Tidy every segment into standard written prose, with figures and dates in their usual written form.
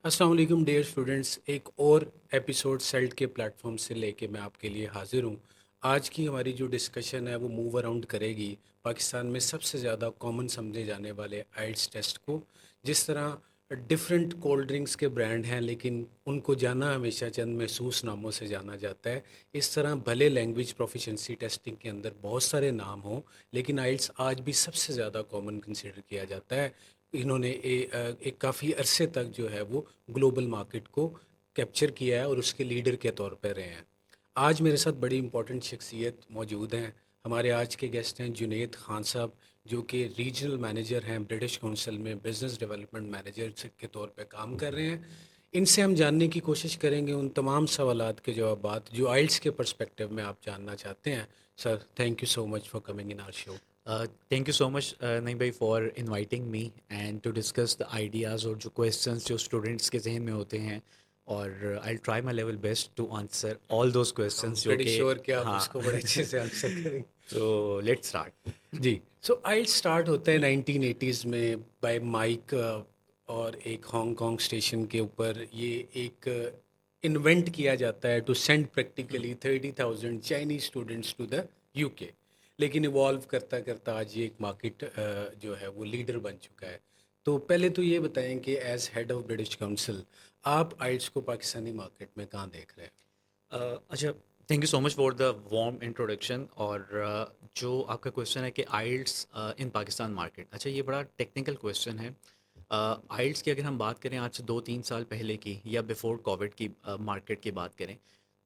अस्सलाम वालेकुम dear students. एक और एपिसोड सेल्ट के प्लेटफॉर्म से लेके मैं आपके लिए हाजिर हूँ। आज की हमारी जो डिस्कशन है वो मूव अराउंड करेगी पाकिस्तान में सबसे ज़्यादा कॉमन समझे जाने वाले आइल्स टेस्ट को। जिस तरह डिफरेंट कोल्ड ड्रिंक्स के ब्रांड हैं लेकिन उनको जाना हमेशा चंद महसूस नामों से जाना जाता है, इस तरह भले लैंग्वेज प्रोफिशेंसी टेस्टिंग के अंदर बहुत सारे नाम हों लेकिन आइल्स आज भी सबसे ज़्यादा कॉमन कंसिडर किया जाता है। इन्होंने एक काफ़ी अरसे तक जो है वो ग्लोबल मार्केट को कैप्चर किया है और उसके लीडर के तौर पर रहे हैं। आज मेरे साथ बड़ी इंपॉर्टेंट शख्सियत मौजूद हैं। हमारे आज के गेस्ट हैं जुनेद खान साहब, जो कि रीजनल मैनेजर हैं ब्रिटिश काउंसिल में, बिजनेस डेवलपमेंट मैनेजर के तौर पे काम कर रहे हैं। इनसे हम जानने की कोशिश करेंगे उन तमाम सवालात के जवाबात जो आइल्स के पर्सपेक्टिव में आप जानना चाहते हैं। Sir, thank you so much for coming in our show. Thank you so much, नहीं भाई, for inviting me and to discuss the ideas और जो questions जो students के जहन में होते हैं, और I'll try my level best to answer all those हम questions जो प्रेटी कि श्योर कि आप हाँ उसको बड़े अच्छे से आंसर करेंगे। so let's start. जी। सो आइल्स स्टार्ट होता है 1980s में बाय माइक, और एक हांगकांग स्टेशन के ऊपर ये एक इन्वेंट किया जाता है to send practically 30,000 Chinese students to the UK. लेकिन इवॉल्व करता करता आज ये एक मार्केट जो है वो लीडर बन चुका है। तो पहले तो ये बताएं कि as head of British Council आप आइल्स को पाकिस्तानी मार्केट में कहाँ देख रहे हैं? अच्छा, thank you so much for the warm introduction. और जो आपका क्वेश्चन है कि आइल्स इन पाकिस्तान मार्केट, अच्छा ये बड़ा टेक्निकल क्वेश्चन है। आइल्स की अगर हम बात करें आज से 2-3 साल पहले की या बिफोर कोविड की मार्केट की बात करें,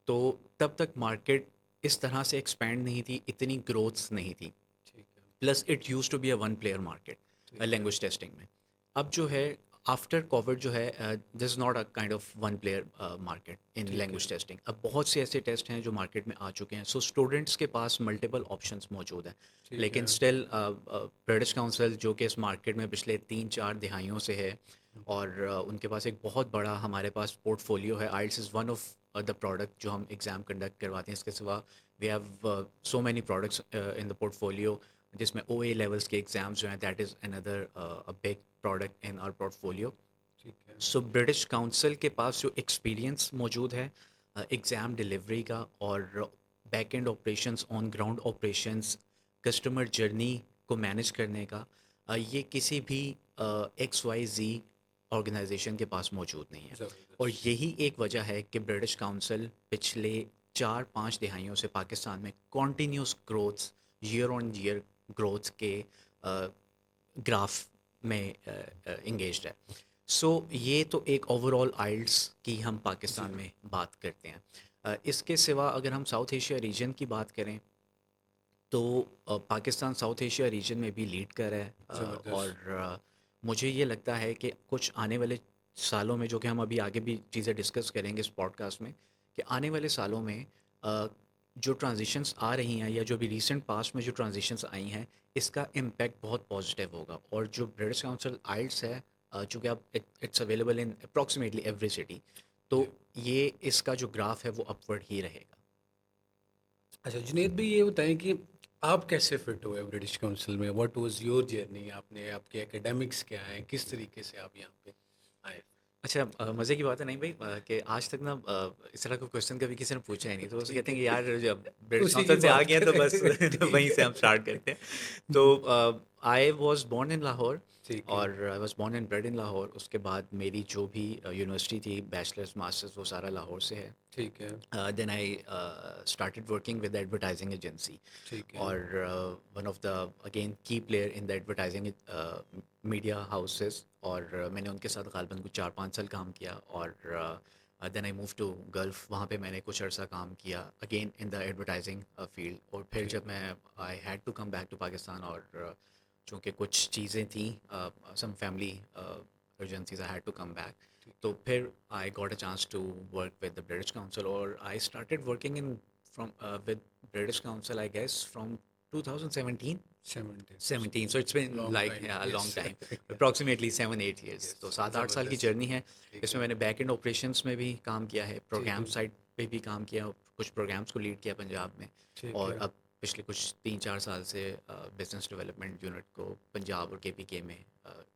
तो तब तक मार्केट इस तरह से एक्सपैंड नहीं थी, इतनी ग्रोथ्स नहीं थी। ठीक है। Plus it used to be a one player market ठीक है। लैंग्वेज टेस्टिंग में। अब जो है आफ्टर कोविड जो है, this is not a kind of one player market in ठीक है। Language testing. अब बहुत से ऐसे टेस्ट हैं जो मार्केट में आ चुके हैं, सो स्टूडेंट्स के पास मल्टीपल ऑप्शंस मौजूद हैं। ठीक लेकिन है। स्टिल ब्रिटिश काउंसिल जो कि इस मार्केट में पिछले 3-4 दिहाइयों से है, और उनके पास एक बहुत बड़ा हमारे पास पोर्टफोलियो है। IELTS is one of the product जो हम एग्ज़ाम कंडक्ट करवाते हैं। इसके सिवा we have so many products in the portfolio, जिसमें OA लेवल्स के एग्ज़ाम्स जो हैं, that is another a big product in our portfolio. ठीक है। सो ब्रिटिश काउंसिल के पास जो एक्सपीरियंस मौजूद है एग्ज़ाम डिलीवरी का, और back and operations, on ground operations, customer journey को मैनेज करने का, ये किसी भी XYZ ऑर्गेनाइजेशन के पास मौजूद नहीं है। और ज़बरदस्त। यही एक वजह है कि ब्रिटिश काउंसिल पिछले 4-5 दिहाइयों से पाकिस्तान में continuous growths, year on year growth के ग्राफ में इंगेज्ड है। सो ये तो एक ओवरऑल आइल्स की हम जी। पाकिस्तान में बात करते हैं। इसके सिवा अगर हम साउथ एशिया रीजन की बात करें, तो पाकिस्तान साउथ एशिया रीजन में भी लीड कर रहा है। और ज़बरदस्त। मुझे ये लगता है कि कुछ आने वाले सालों में, जो कि हम अभी आगे भी चीज़ें डिस्कस करेंगे इस पॉडकास्ट में, कि आने वाले सालों में जो ट्रांजिशंस आ रही हैं या जो भी रिसेंट पास्ट में जो ट्रांजिशंस आई हैं, इसका इम्पैक्ट बहुत पॉजिटिव होगा। और जो ब्रिटिश काउंसिल आइल्स है, चूँकि अब it's available in approximately every city, तो जी। ये इसका जो ग्राफ है वो अपवर्ड ही रहेगा। अच्छा जुनेद भाई, ये बताएं कि आप कैसे फिट हुए ब्रिटिश काउंसिल में? What was your journey? आपने आपके एकेडमिक्स क्या हैं, किस तरीके से आप यहाँ पे आए? अच्छा, मज़े की बात है नहीं भाई, कि आज तक ना इस तरह का क्वेश्चन कभी किसी ने पूछा ही नहीं, तो बस ठीक कहते है। हैं कि यार जब ब्रिटिश उसी की काउंसिल से आ बात गए हैं तो बस करें। तो ठीक वहीं से है। हम स्टार्ट करते हैं। तो जी। I was born in Lahore, ठीक है। और I was born and bred in Lahore. उसके बाद मेरी जो भी यूनिवर्सिटी थी, बैचलर्स मास्टर्स, वो सारा लाहौर से है। ठीक है। Then I started working with the advertising agency, ठीक है। or one of the again key player in the advertising media houses, और मैंने उनके साथ गालबन कुछ 4-5 साल काम किया। और then I move to Gulf, वहाँ पे मैंने कुछ अर्सा काम किया again in the advertising field. और फिर ठीक। जब मैं I had to come back to Pakistan, और चूँकि कुछ चीज़ें थी, some family urgencies, I had to come back. ठीक तो है। फिर I got a chance to work with the British Council, और I started working in from with British Council I guess from 2017 17। 17, so it's been long like, time. yeah, a long yes. time, approximately 7-8 years। Yes. तो 7-8 साल की ज़बरदस्त। Journey है। ठीक इसमें है। मैंने बैक एंड ऑपरेशंस में भी काम किया है, ठीक प्रोग्राम है। साइड पे भी काम किया, कुछ प्रोग्राम्स को लीड किया पंजाब में। ठीक और है। अब पिछले कुछ 3-4 साल से बिजनेस डेवलपमेंट यूनिट को पंजाब और KPK में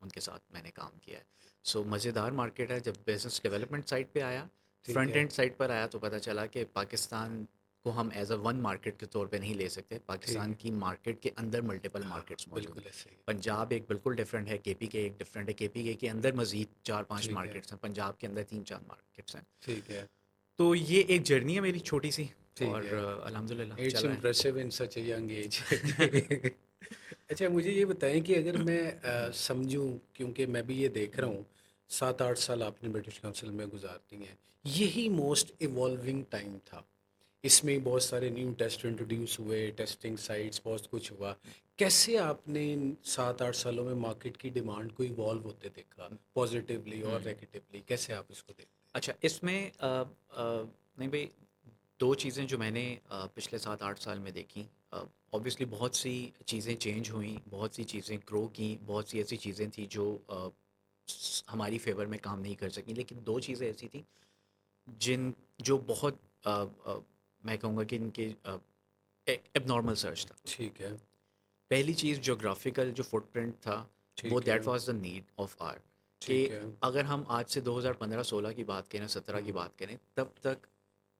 उनके साथ मैंने काम किया है। सो मज़ेदार मार्केट है। जब बिज़नेस डेवलपमेंट साइड पे आया, ठीक फ्रंट है, एंड साइड पर आया, तो पता चला कि पाकिस्तान को हम एज़ अ वन मार्केट के तौर पे नहीं ले सकते। ठीक पाकिस्तान है। की मार्केट के अंदर मल्टीपल हाँ, हाँ, मार्केट्स मौजूद बिल्कुल हैं। ऐसे ही है। पंजाब एक बिल्कुल डिफरेंट है, केपीके एक डिफरेंट है, केपीके के अंदर मज़ीद 4-5 ठीक है, मार्केट्स हैं, पंजाब के अंदर 3-4 मार्केट्स हैं। ठीक है, तो ये एक जर्नी है मेरी छोटी-सी, ठीक और है। अल्हम्दुलिल्लाह इट्स चल रहा है। Impressive in such a young age. अच्छा, मुझे ये बताएँ कि अगर मैं समझूँ, क्योंकि मैं भी ये देख रहा हूँ, 7-8 साल आपने ब्रिटिश काउंसिल में गुज़ार दिए हैं। यही मोस्ट इवॉल्विंग टाइम था। इसमें बहुत सारे न्यू टेस्ट इंट्रोड्यूस हुए, टेस्टिंग साइट्स, बहुत कुछ हुआ। कैसे आपने इन 7-8 सालों में मार्केट की डिमांड को इवॉल्व होते देखा, पॉज़िटिवली और हुँ। नेगेटिवली? कैसे आप इसको देखते हैं? अच्छा, इसमें नहीं भई, 2 चीज़ें जो मैंने पिछले 7-8 साल में देखी, ऑब्वियसली बहुत सी चीज़ें चेंज हुईं, बहुत सी चीज़ें ग्रो की, बहुत सी ऐसी चीज़ें थी जो हमारी फेवर में काम नहीं कर सकी, लेकिन 2 चीज़ें ऐसी थी जिन जो बहुत मैं कहूँगा कि इनके एबनॉर्मल सर्च था। ठीक है, पहली चीज़, ज्योग्राफिकल जो फुटप्रिंट था, वो ठीक दैट है, was the need of our, कि ठीक है। अगर हम आज से 2015-16 की बात करें, 17 की हुँ, बात करें, तब तक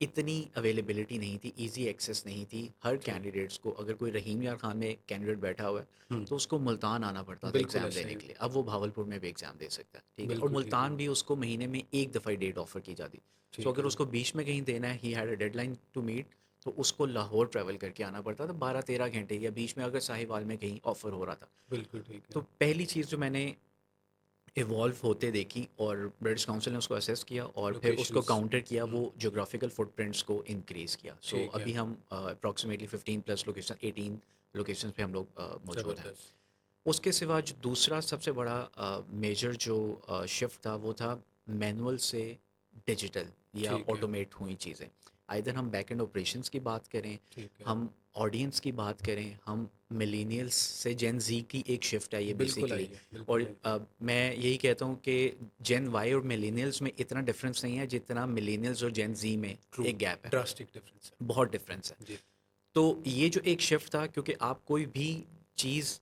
इतनी अवेलेबिलिटी नहीं थी, इजी एक्सेस नहीं थी। हर ठीक। कैंडिडेट्स को, अगर कोई रहीम यार खान में कैंडिडेट बैठा हुआ है, हुँ, तो उसको मुल्तान आना पड़ता था बिल्कुल एग्ज़ाम ऐसा ही देने है। के लिए। अब वो भावलपुर में भी एग्ज़ाम दे सकता है, ठीक है? और बिल्कुल ठीक है, मुल्तान भी उसको महीने में एक दफ़ा ही डेट ऑफ़र की जाती। सो ठीक अगर है। उसको बीच में कहीं देना है, he had a deadline to meet, तो उसको लाहौर ट्रैवल करके आना पड़ता था 12-13 घंटे, या बीच में अगर साहिवाल में कहीं ऑफ़र हो रहा था। बिल्कुल ठीक तो है। पहली चीज़ जो मैंने इवॉल्व होते देखी, और ब्रिटिश काउंसिल ने उसको असेस किया और फिर उसको लोकेशंस। काउंटर किया, हुँ, वो ज्योग्राफिकल फुटप्रिंट्स को इंक्रीज़ किया। सो ठीक है। अभी हम अप्रॉक्सीमेटली 15 प्लस लोकेशन, 18 लोकेशंस पे हम लोग मौजूद हैं। ज़बरदस्त। उसके सिवा जो दूसरा सबसे बड़ा मेजर जो शिफ्ट था, वो था मैनुअल से डिजिटल या ठीक है, ऑटोमेट हुई चीज़ें। आइदर हम बैक एंड ऑपरेशंस की बात करें, ठीक है। हम ऑडियंस की बात करें, हम मिलेनियल्स से जेन ज़ी की एक शिफ्ट है ये बिल्कुल बेसिकली। आई है, और बिल्कुल आई है। मैं यही कहता हूँ कि जेन वाई और मिलेनियल्स में इतना डिफरेंस नहीं है जितना मिलेनियल्स और जेन ज़ी में ट्रू, एक गैप है। ड्रास्टिक डिफरेंस है। बहुत डिफरेंस है। जी, तो ये जो एक शिफ्ट था, क्योंकि आप कोई भी चीज़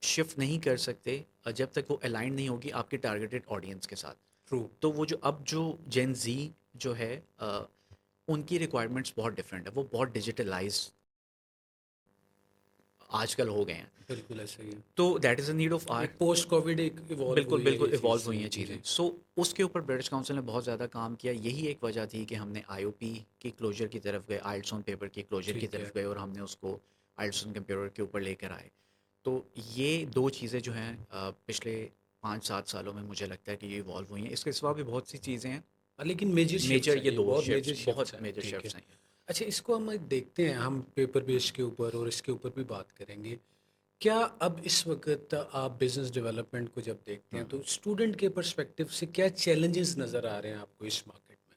शिफ्ट नहीं कर सकते जब तक वो अलाइन नहीं होगी आपके टारगेटेड ऑडियंस के साथ। ट्रू, तो वो जो अब जो जेन ज़ी जो है, उनकी रिक्वायरमेंट्स बहुत डिफरेंट है, वो बहुत डिजिटलाइज आजकल हो गए हैं। बिल्कुल ऐसा ही है। तो that is a need of our. एक पोस्ट कोविड एक इवॉल्व बिल्कुल, हुई है ये बिल्कुल चीज़ इवॉल्व हुई से। हैं चीज़ें। जी, सो उसके ऊपर ब्रिटिश काउंसिल ने बहुत ज़्यादा काम किया। यही एक वजह थी कि हमने आईओपी की क्लोज़र की तरफ गए, आइल्स ऑन पेपर की क्लोज़र की ठीक है। तरफ गए, और हमने उसको आइल्स ऑन कंप्यूटर के ऊपर लेकर आए। तो ये 2 चीज़ें जो हैं पिछले 5-7 सालों में मुझे लगता है कि ये इवॉल्व हुई हैं। इसके सिवा भी बहुत सी चीज़ें हैं। लेकिन मेजर शिफ्ट्स मेजर हैं ये ये, 2 बहुत मेजर शिफ्ट्स, शिफ्ट्स बहुत हैं। मेजर ठीक है। शिफ्ट्स हैं ये। अच्छा, इसको हम देखते हैं, हम पेपर बेस के ऊपर और इसके ऊपर भी बात करेंगे। क्या अब इस वक़्त आप बिज़नेस डेवलपमेंट को जब देखते हैं, हुँ। तो स्टूडेंट के पर्सपेक्टिव से क्या चैलेंजेस नज़र आ रहे हैं आपको इस मार्केट में?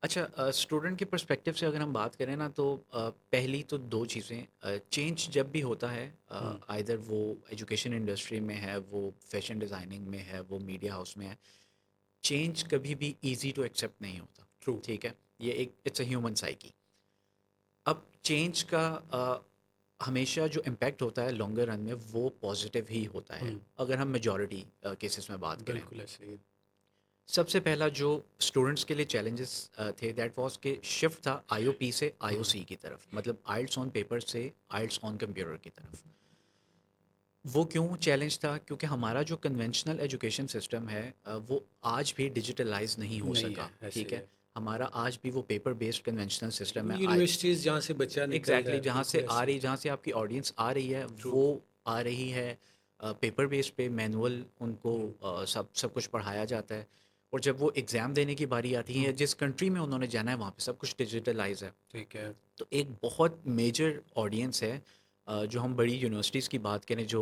अच्छा, स्टूडेंट के पर्सपेक्टिव से अगर हम बात करें ना, तो पहली तो 2 चीज़ें, चेंज जब भी होता है, हुँ, आइदर वो एजुकेशन इंडस्ट्री में है, वो फैशन डिज़ाइनिंग में है, वो मीडिया हाउस में है, चेंज कभी भी ईज़ी टू एक्सेप्ट नहीं होता, ट्रू। ठीक है? ये एक इट्स अ ह्यूमन साइकी। अब चेंज का हमेशा जो इम्पैक्ट होता है लॉन्गर रन में, वो पॉज़िटिव ही होता है, हुँ, अगर हम मेजॉरिटी केसेस में बात करें। बिल्कुल ऐसे ही है। सबसे पहला जो स्टूडेंट्स के लिए चैलेंजेस थे, दैट वाज कि शिफ्ट था आईओपी से हुँ, आईओसी की तरफ, मतलब आइल्स ऑन पेपर से आइल्स ऑन कंप्यूटर की तरफ। वो क्यों चैलेंज था? क्योंकि हमारा जो कन्वेंशनल एजुकेशन सिस्टम है, वो आज भी डिजिटलाइज नहीं हो नहीं है, सका, ऐसे ठीक ही है? है। हमारा आज भी वो पेपर बेस्ड कन्वेंशनल सिस्टम है। यूनिवर्सिटीज़ जहाँ से बच्चा निकल रहा एग्जैक्टली है, जहाँ से बिल्कुल आ ऐसे ही रही, है। जहाँ से आपकी ऑडियंस आ रही है, ट्रू। वो आ रही है पेपर बेस पे, मैनुअल उनको हुँ, सब सब कुछ पढ़ाया जाता है। और जब वो एग्ज़ाम देने की बारी आती है, हुँ, जिस कंट्री में उन्होंने जाना है वहाँ पे सब कुछ डिजिटलाइज है। ठीक है। तो एक बहुत मेजर ऑडियंस है, जो हम बड़ी यूनिवर्सिटीज़ की बात करें, जो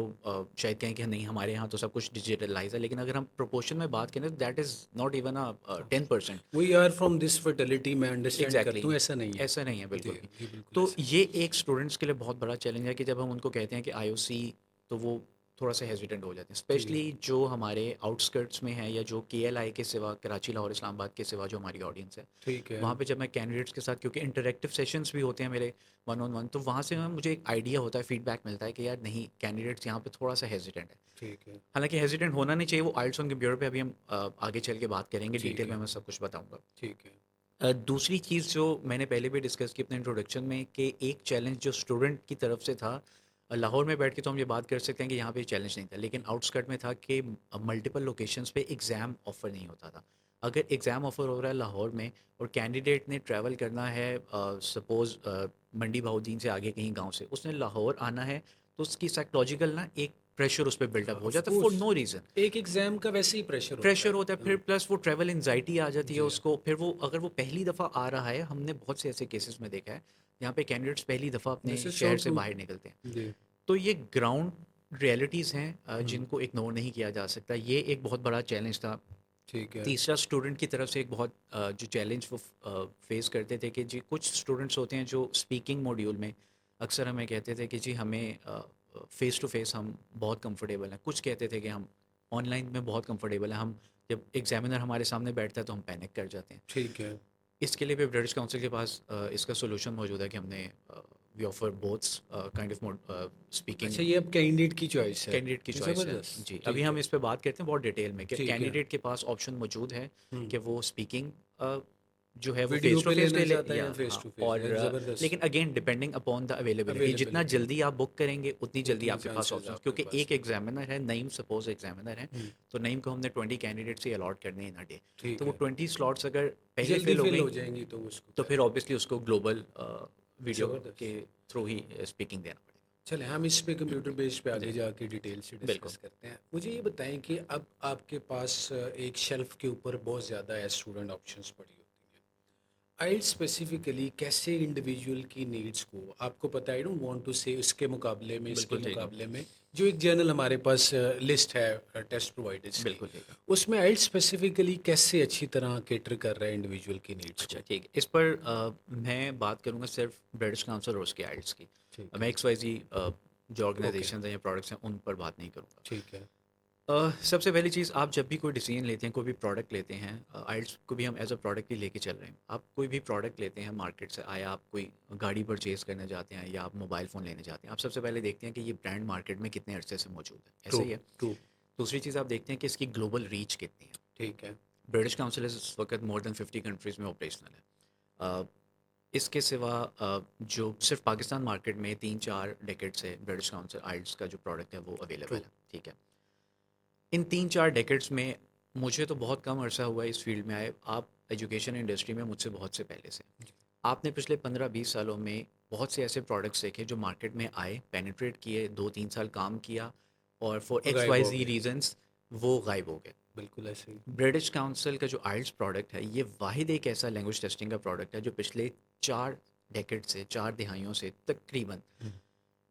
शायद कहें कि नहीं हमारे यहाँ तो सब कुछ डिजिटलाइज है, लेकिन अगर हम प्रोपोर्शन में बात करें, तो that is not even a 10%। We are from this fertility, मैं अंडरस्टैंड एग्जैक्टली करता हूँ, ऐसा नहीं है। ऐसा नहीं है जी, बिल्कुल भी। जी, बिल्कुल तो ऐसा ही ये एक स्टूडेंट्स के लिए बहुत बड़ा चैलेंज है कि जब हम उनको कहते हैं कि आईओसी, तो वो थोड़ा सा हेजिटेंट हो जाते हैं, जी, स्पेशली जो हमारे आउटस्कर्ट्स में है या जो KLI के सिवा, कराची, लाहौर, इस्लामाबाद के सिवा जो हमारी ऑडियंस है, ठीक है। वहाँ पे जब मैं कैंडिडेट्स के साथ, क्योंकि इंटरेक्टिव सेशंस भी होते हैं मेरे वन ऑन वन, तो वहाँ से मुझे एक आइडिया होता है, फीडबैक मिलता है कि यार नहीं, कैंडिडेट्स यहाँ पे थोड़ा सा हेजिटेंट है। ठीक है। हालांकि हेजिटेंट होना नहीं चाहिए, वो आइल्स ऑन कंप्यूटर पे अभी हम आगे चल के बात करेंगे, ठीक डिटेल में है। मैं सब कुछ बताऊंगा। ठीक है। दूसरी चीज़ जो मैंने पहले भी डिस्कस की अपने इंट्रोडक्शन में, कि एक चैलेंज जो स्टूडेंट की तरफ से था, लाहौर में बैठ के तो हम ये बात कर सकते हैं कि यहाँ पे चैलेंज नहीं था, लेकिन आउटस्कर्ट में था कि मल्टीपल लोकेशंस पे एग्ज़ाम ऑफ़र नहीं होता था। अगर एग्ज़ाम ऑफ़र हो रहा है लाहौर में और कैंडिडेट ने ट्रैवल करना है सपोज़ मंडी बहाउद्दीन से आगे कहीं गांव से, उसने लाहौर आना है, तो उसकी साइकोलॉजिकल ना एक प्रेशर उस पर बिल्डअप हो ऑफ जाता है फॉर कोर्स, नो रीज़न। एक एग्ज़ाम का वैसे ही प्रेशर होता प्रेशर है। होता है, फिर प्लस वो ट्रैवल एंजाइटी आ जाती है जी, उसको, फिर वो अगर वो पहली दफ़ा आ रहा है, हमने बहुत से ऐसे केसेस में देखा है जहाँ पे कैंडिडेट्स पहली दफ़ा अपने दिस इज़ सो शहर से ट्रू। बाहर निकलते हैं। जी। तो ये ग्राउंड रियलिटीज़ हैं हुँ, जिनको इग्नोर नहीं किया जा सकता, ये एक बहुत बड़ा चैलेंज था। ठीक है। तीसरा, स्टूडेंट की तरफ से एक बहुत जो चैलेंज वो फेस करते थे कि जी कुछ स्टूडेंट्स होते हैं जो स्पीकिंग मॉड्यूल में अक्सर हमें कहते थे कि जी हमें फ़ेस टू फेस हम बहुत कंफर्टेबल हैं, कुछ कहते थे कि हम ऑनलाइन में बहुत कंफर्टेबल हैं, हम जब एग्जामिनर हमारे सामने बैठता है तो हम पैनिक कर जाते हैं। ठीक है। इसके लिए भी ब्रिटिश काउंसिल के पास इसका सोल्यूशन मौजूद है कि हमने we offer boths kind of speaking. अच्छा, ये अब कैंडिडेट की चॉइस है। कैंडिडेट की चॉइस है ज़बरदस्त, जी। अभी ठीक हम है। इस पे बात करते हैं बहुत डिटेल में कि ठीक है। कैंडिडेट के पास ऑप्शन मौजूद है हुँ, कि वो स्पीकिंग जो है वो वीडियो फेस टू पे फेस लेना ले ले चाहता है या या फेस हाँ। To face? और ज़बरदस्त। लेकिन again depending upon the availability, जितना अवेलेबिलिटी, जल्दी आप बुक करेंगे उतनी जल्दी उतने आपके पास चांसेस ऑप्शन, आपके क्योंकि पास एक हैं। एग्जामिनर है नईम, सपोज एग्जामिनर है, हुँ, तो नईम को हमने 20 कैंडिडेट से अलॉट करने इन अ डे। ठीक तो वो है। 20 स्लॉट्स अगर पहले जल्दी फिल हो फ़िल गई हो जाएँगी तो उसको तो क्या फिर है। ऑब्वियसली उसको ग्लोबल वीडियो के ज़बरदस्त। थ्रू ही स्पीकिंग देना चलें, हम इस पे कंप्यूटर बेस पे पड़ेगा। आगे जी, जाके डिटेल से बिल्कुल। डिस्कस करते हैं। मुझे ये बताएँ कि अब आपके पास एक शेल्फ़ के ऊपर बहुत ज़्यादा एज़ स्टूडेंट ऑप्शंस पड़ी होती हैं। आइल्स स्पेसिफिकली कैसे इंडिविजुअल की नीड्स को, आपको पता है, आई डोंट वांट टू से उसके मुकाबले में, इसके बिल्कुल ठीक है। मुकाबले में जो एक जनरल हमारे पास लिस्ट है टेस्ट प्रोवाइडर्स की, बिल्कुल ठीक है। उसमें आइल्स स्पेसिफिकली कैसे अच्छी तरह कैटर कर रहा है इंडिविजुअल की नीड्स अच्छा को? ठीक है, इस पर मैं बात करूँगा सिर्फ ब्रिटिश काउंसिल और उसके आइल्स की। ठीक मैं है। XYZ जो ओके। ऑर्गेनाइजेशन हैं या प्रोडक्ट्स हैं उन पर बात नहीं करूँगा। ठीक है। सबसे पहली चीज़, आप जब भी कोई डिसीजन लेते हैं, कोई भी प्रोडक्ट लेते हैं, आइल्स को भी हम एज अ प्रोडक्ट ही लेके चल रहे हैं। आप कोई भी प्रोडक्ट लेते हैं मार्केट से, आया आप कोई गाड़ी परचेज़ करने जाते हैं या आप मोबाइल फ़ोन लेने जाते हैं, आप सबसे पहले देखते हैं कि ये ब्रांड मार्केट में कितने अरसे से मौजूद है, ट्रू। ऐसा ही है। ट्रू। दूसरी चीज़ आप देखते हैं कि इसकी ग्लोबल रीच कितनी है। ठीक है। ब्रिटिश काउंसिल इस वक्त मोर देन 50 कंट्रीज़ में ऑपरेशनल है। अ, इसके सिवा जो सिर्फ पाकिस्तान मार्केट में 3-4 डेकेड से ब्रिटिश काउंसिल आइल्स का जो प्रोडक्ट है वो अवेलेबल ट्रू। है, ठीक है। इन 3-4 डेकेड्स में मुझे तो बहुत कम अरसा हुआ है इस फील्ड में आए, आप एजुकेशन इंडस्ट्री में मुझसे बहुत से पहले से। आपने पिछले 15-20 सालों में बहुत से ऐसे प्रोडक्ट्स देखे जो मार्केट में आए, पेनिट्रेट किए, 2-3 साल काम किया और फॉर एक्स गायब वाई हो जी गए। रीजंस वो गायब हो गए। बिल्कुल ऐसे ही। ब्रिटिश काउंसिल का जो आइल्स प्रोडक्ट है, ये वाहिद एक ऐसा लैंग्वेज टेस्टिंग का प्रोडक्ट है जो पिछले 4 डेकेड से, 4 दिहाइयों से तकरीबन हुँ,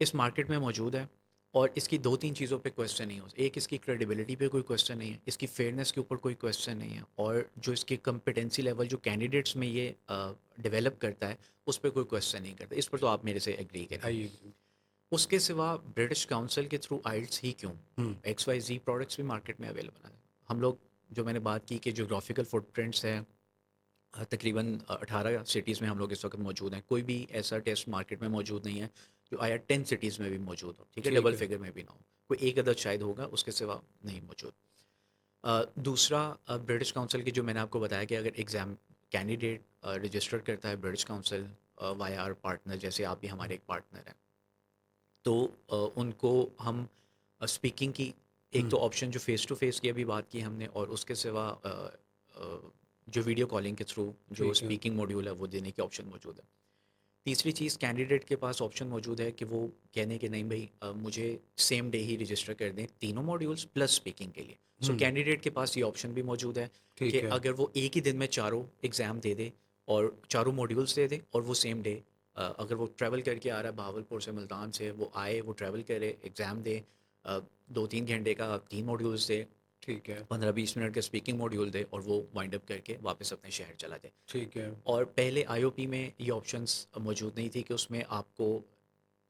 इस मार्केट में मौजूद है। और इसकी 2-3 चीज़ों पे क्वेश्चन नहीं हो, एक इसकी क्रेडिबिलिटी पे कोई क्वेश्चन नहीं है, इसकी फेयरनेस के ऊपर कोई क्वेश्चन नहीं है, और जो इसकी कॉम्पिटेंसी लेवल जो कैंडिडेट्स में ये डेवलप करता है उस पे कोई क्वेश्चन नहीं करता। इस पर तो आप मेरे से एग्री करेंगे। I agree. उसके सिवा ब्रिटिश काउंसिल के थ्रू आइल्स ही क्यों, हुँ, XYZ प्रोडक्ट्स भी मार्केट में अवेलेबल हैं। हम लोग, जो मैंने बात की कि जोग्राफिकल फुटप्रिंट्स हैं, तकरीबन 18 सिटीज़ में हम लोग इस वक्त मौजूद हैं। कोई भी ऐसा टेस्ट मार्केट में मौजूद नहीं है जो आया 10 सिटीज़ में भी मौजूद हो, ठीक है, ठीक डबल है। फिगर में भी ना हो, कोई एक अदद शायद होगा, उसके सिवा नहीं मौजूद। दूसरा, ब्रिटिश काउंसिल की जो मैंने आपको बताया कि अगर एग्ज़ाम कैंडिडेट रजिस्टर करता है British Council via our partner, जैसे आप भी हमारे एक पार्टनर हैं, तो उनको हम स्पीकिंग की एक हुँ, तो ऑप्शन जो फ़ेस टू फ़ेस की अभी बात की हमने, और उसके सिवा जो वीडियो कॉलिंग के थ्रू जो ठीक है। स्पीकिंग मॉड्यूल है वो देने की ऑप्शन मौजूद है। तीसरी चीज़, कैंडिडेट के पास ऑप्शन मौजूद है कि वो कहने कि नहीं भाई, मुझे सेम डे ही रजिस्टर कर दें तीनों मॉड्यूल्स प्लस स्पीकिंग के लिए। सो हुँ, कैंडिडेट के पास ये ऑप्शन भी मौजूद है कि ठीक है। अगर वो एक ही दिन में चारों एग्ज़ाम दे दे और चारों मॉड्यूल्स दे दे, और वो सेम डे, अगर वो ट्रैवल करके आ रहा है बहावलपुर से, मुल्तान से, वो आए, वो ट्रैवल करे, एग्ज़ाम दे, 2-3 घंटे का 3 मॉड्यूल्स दे, ठीक है। 15-20 मिनट का स्पीकिंग मॉड्यूल दे, और वो वाइंड अप करके वापस अपने शहर चला जाए। ठीक है। और पहले IOP में ये ऑप्शंस मौजूद नहीं थी कि उसमें आपको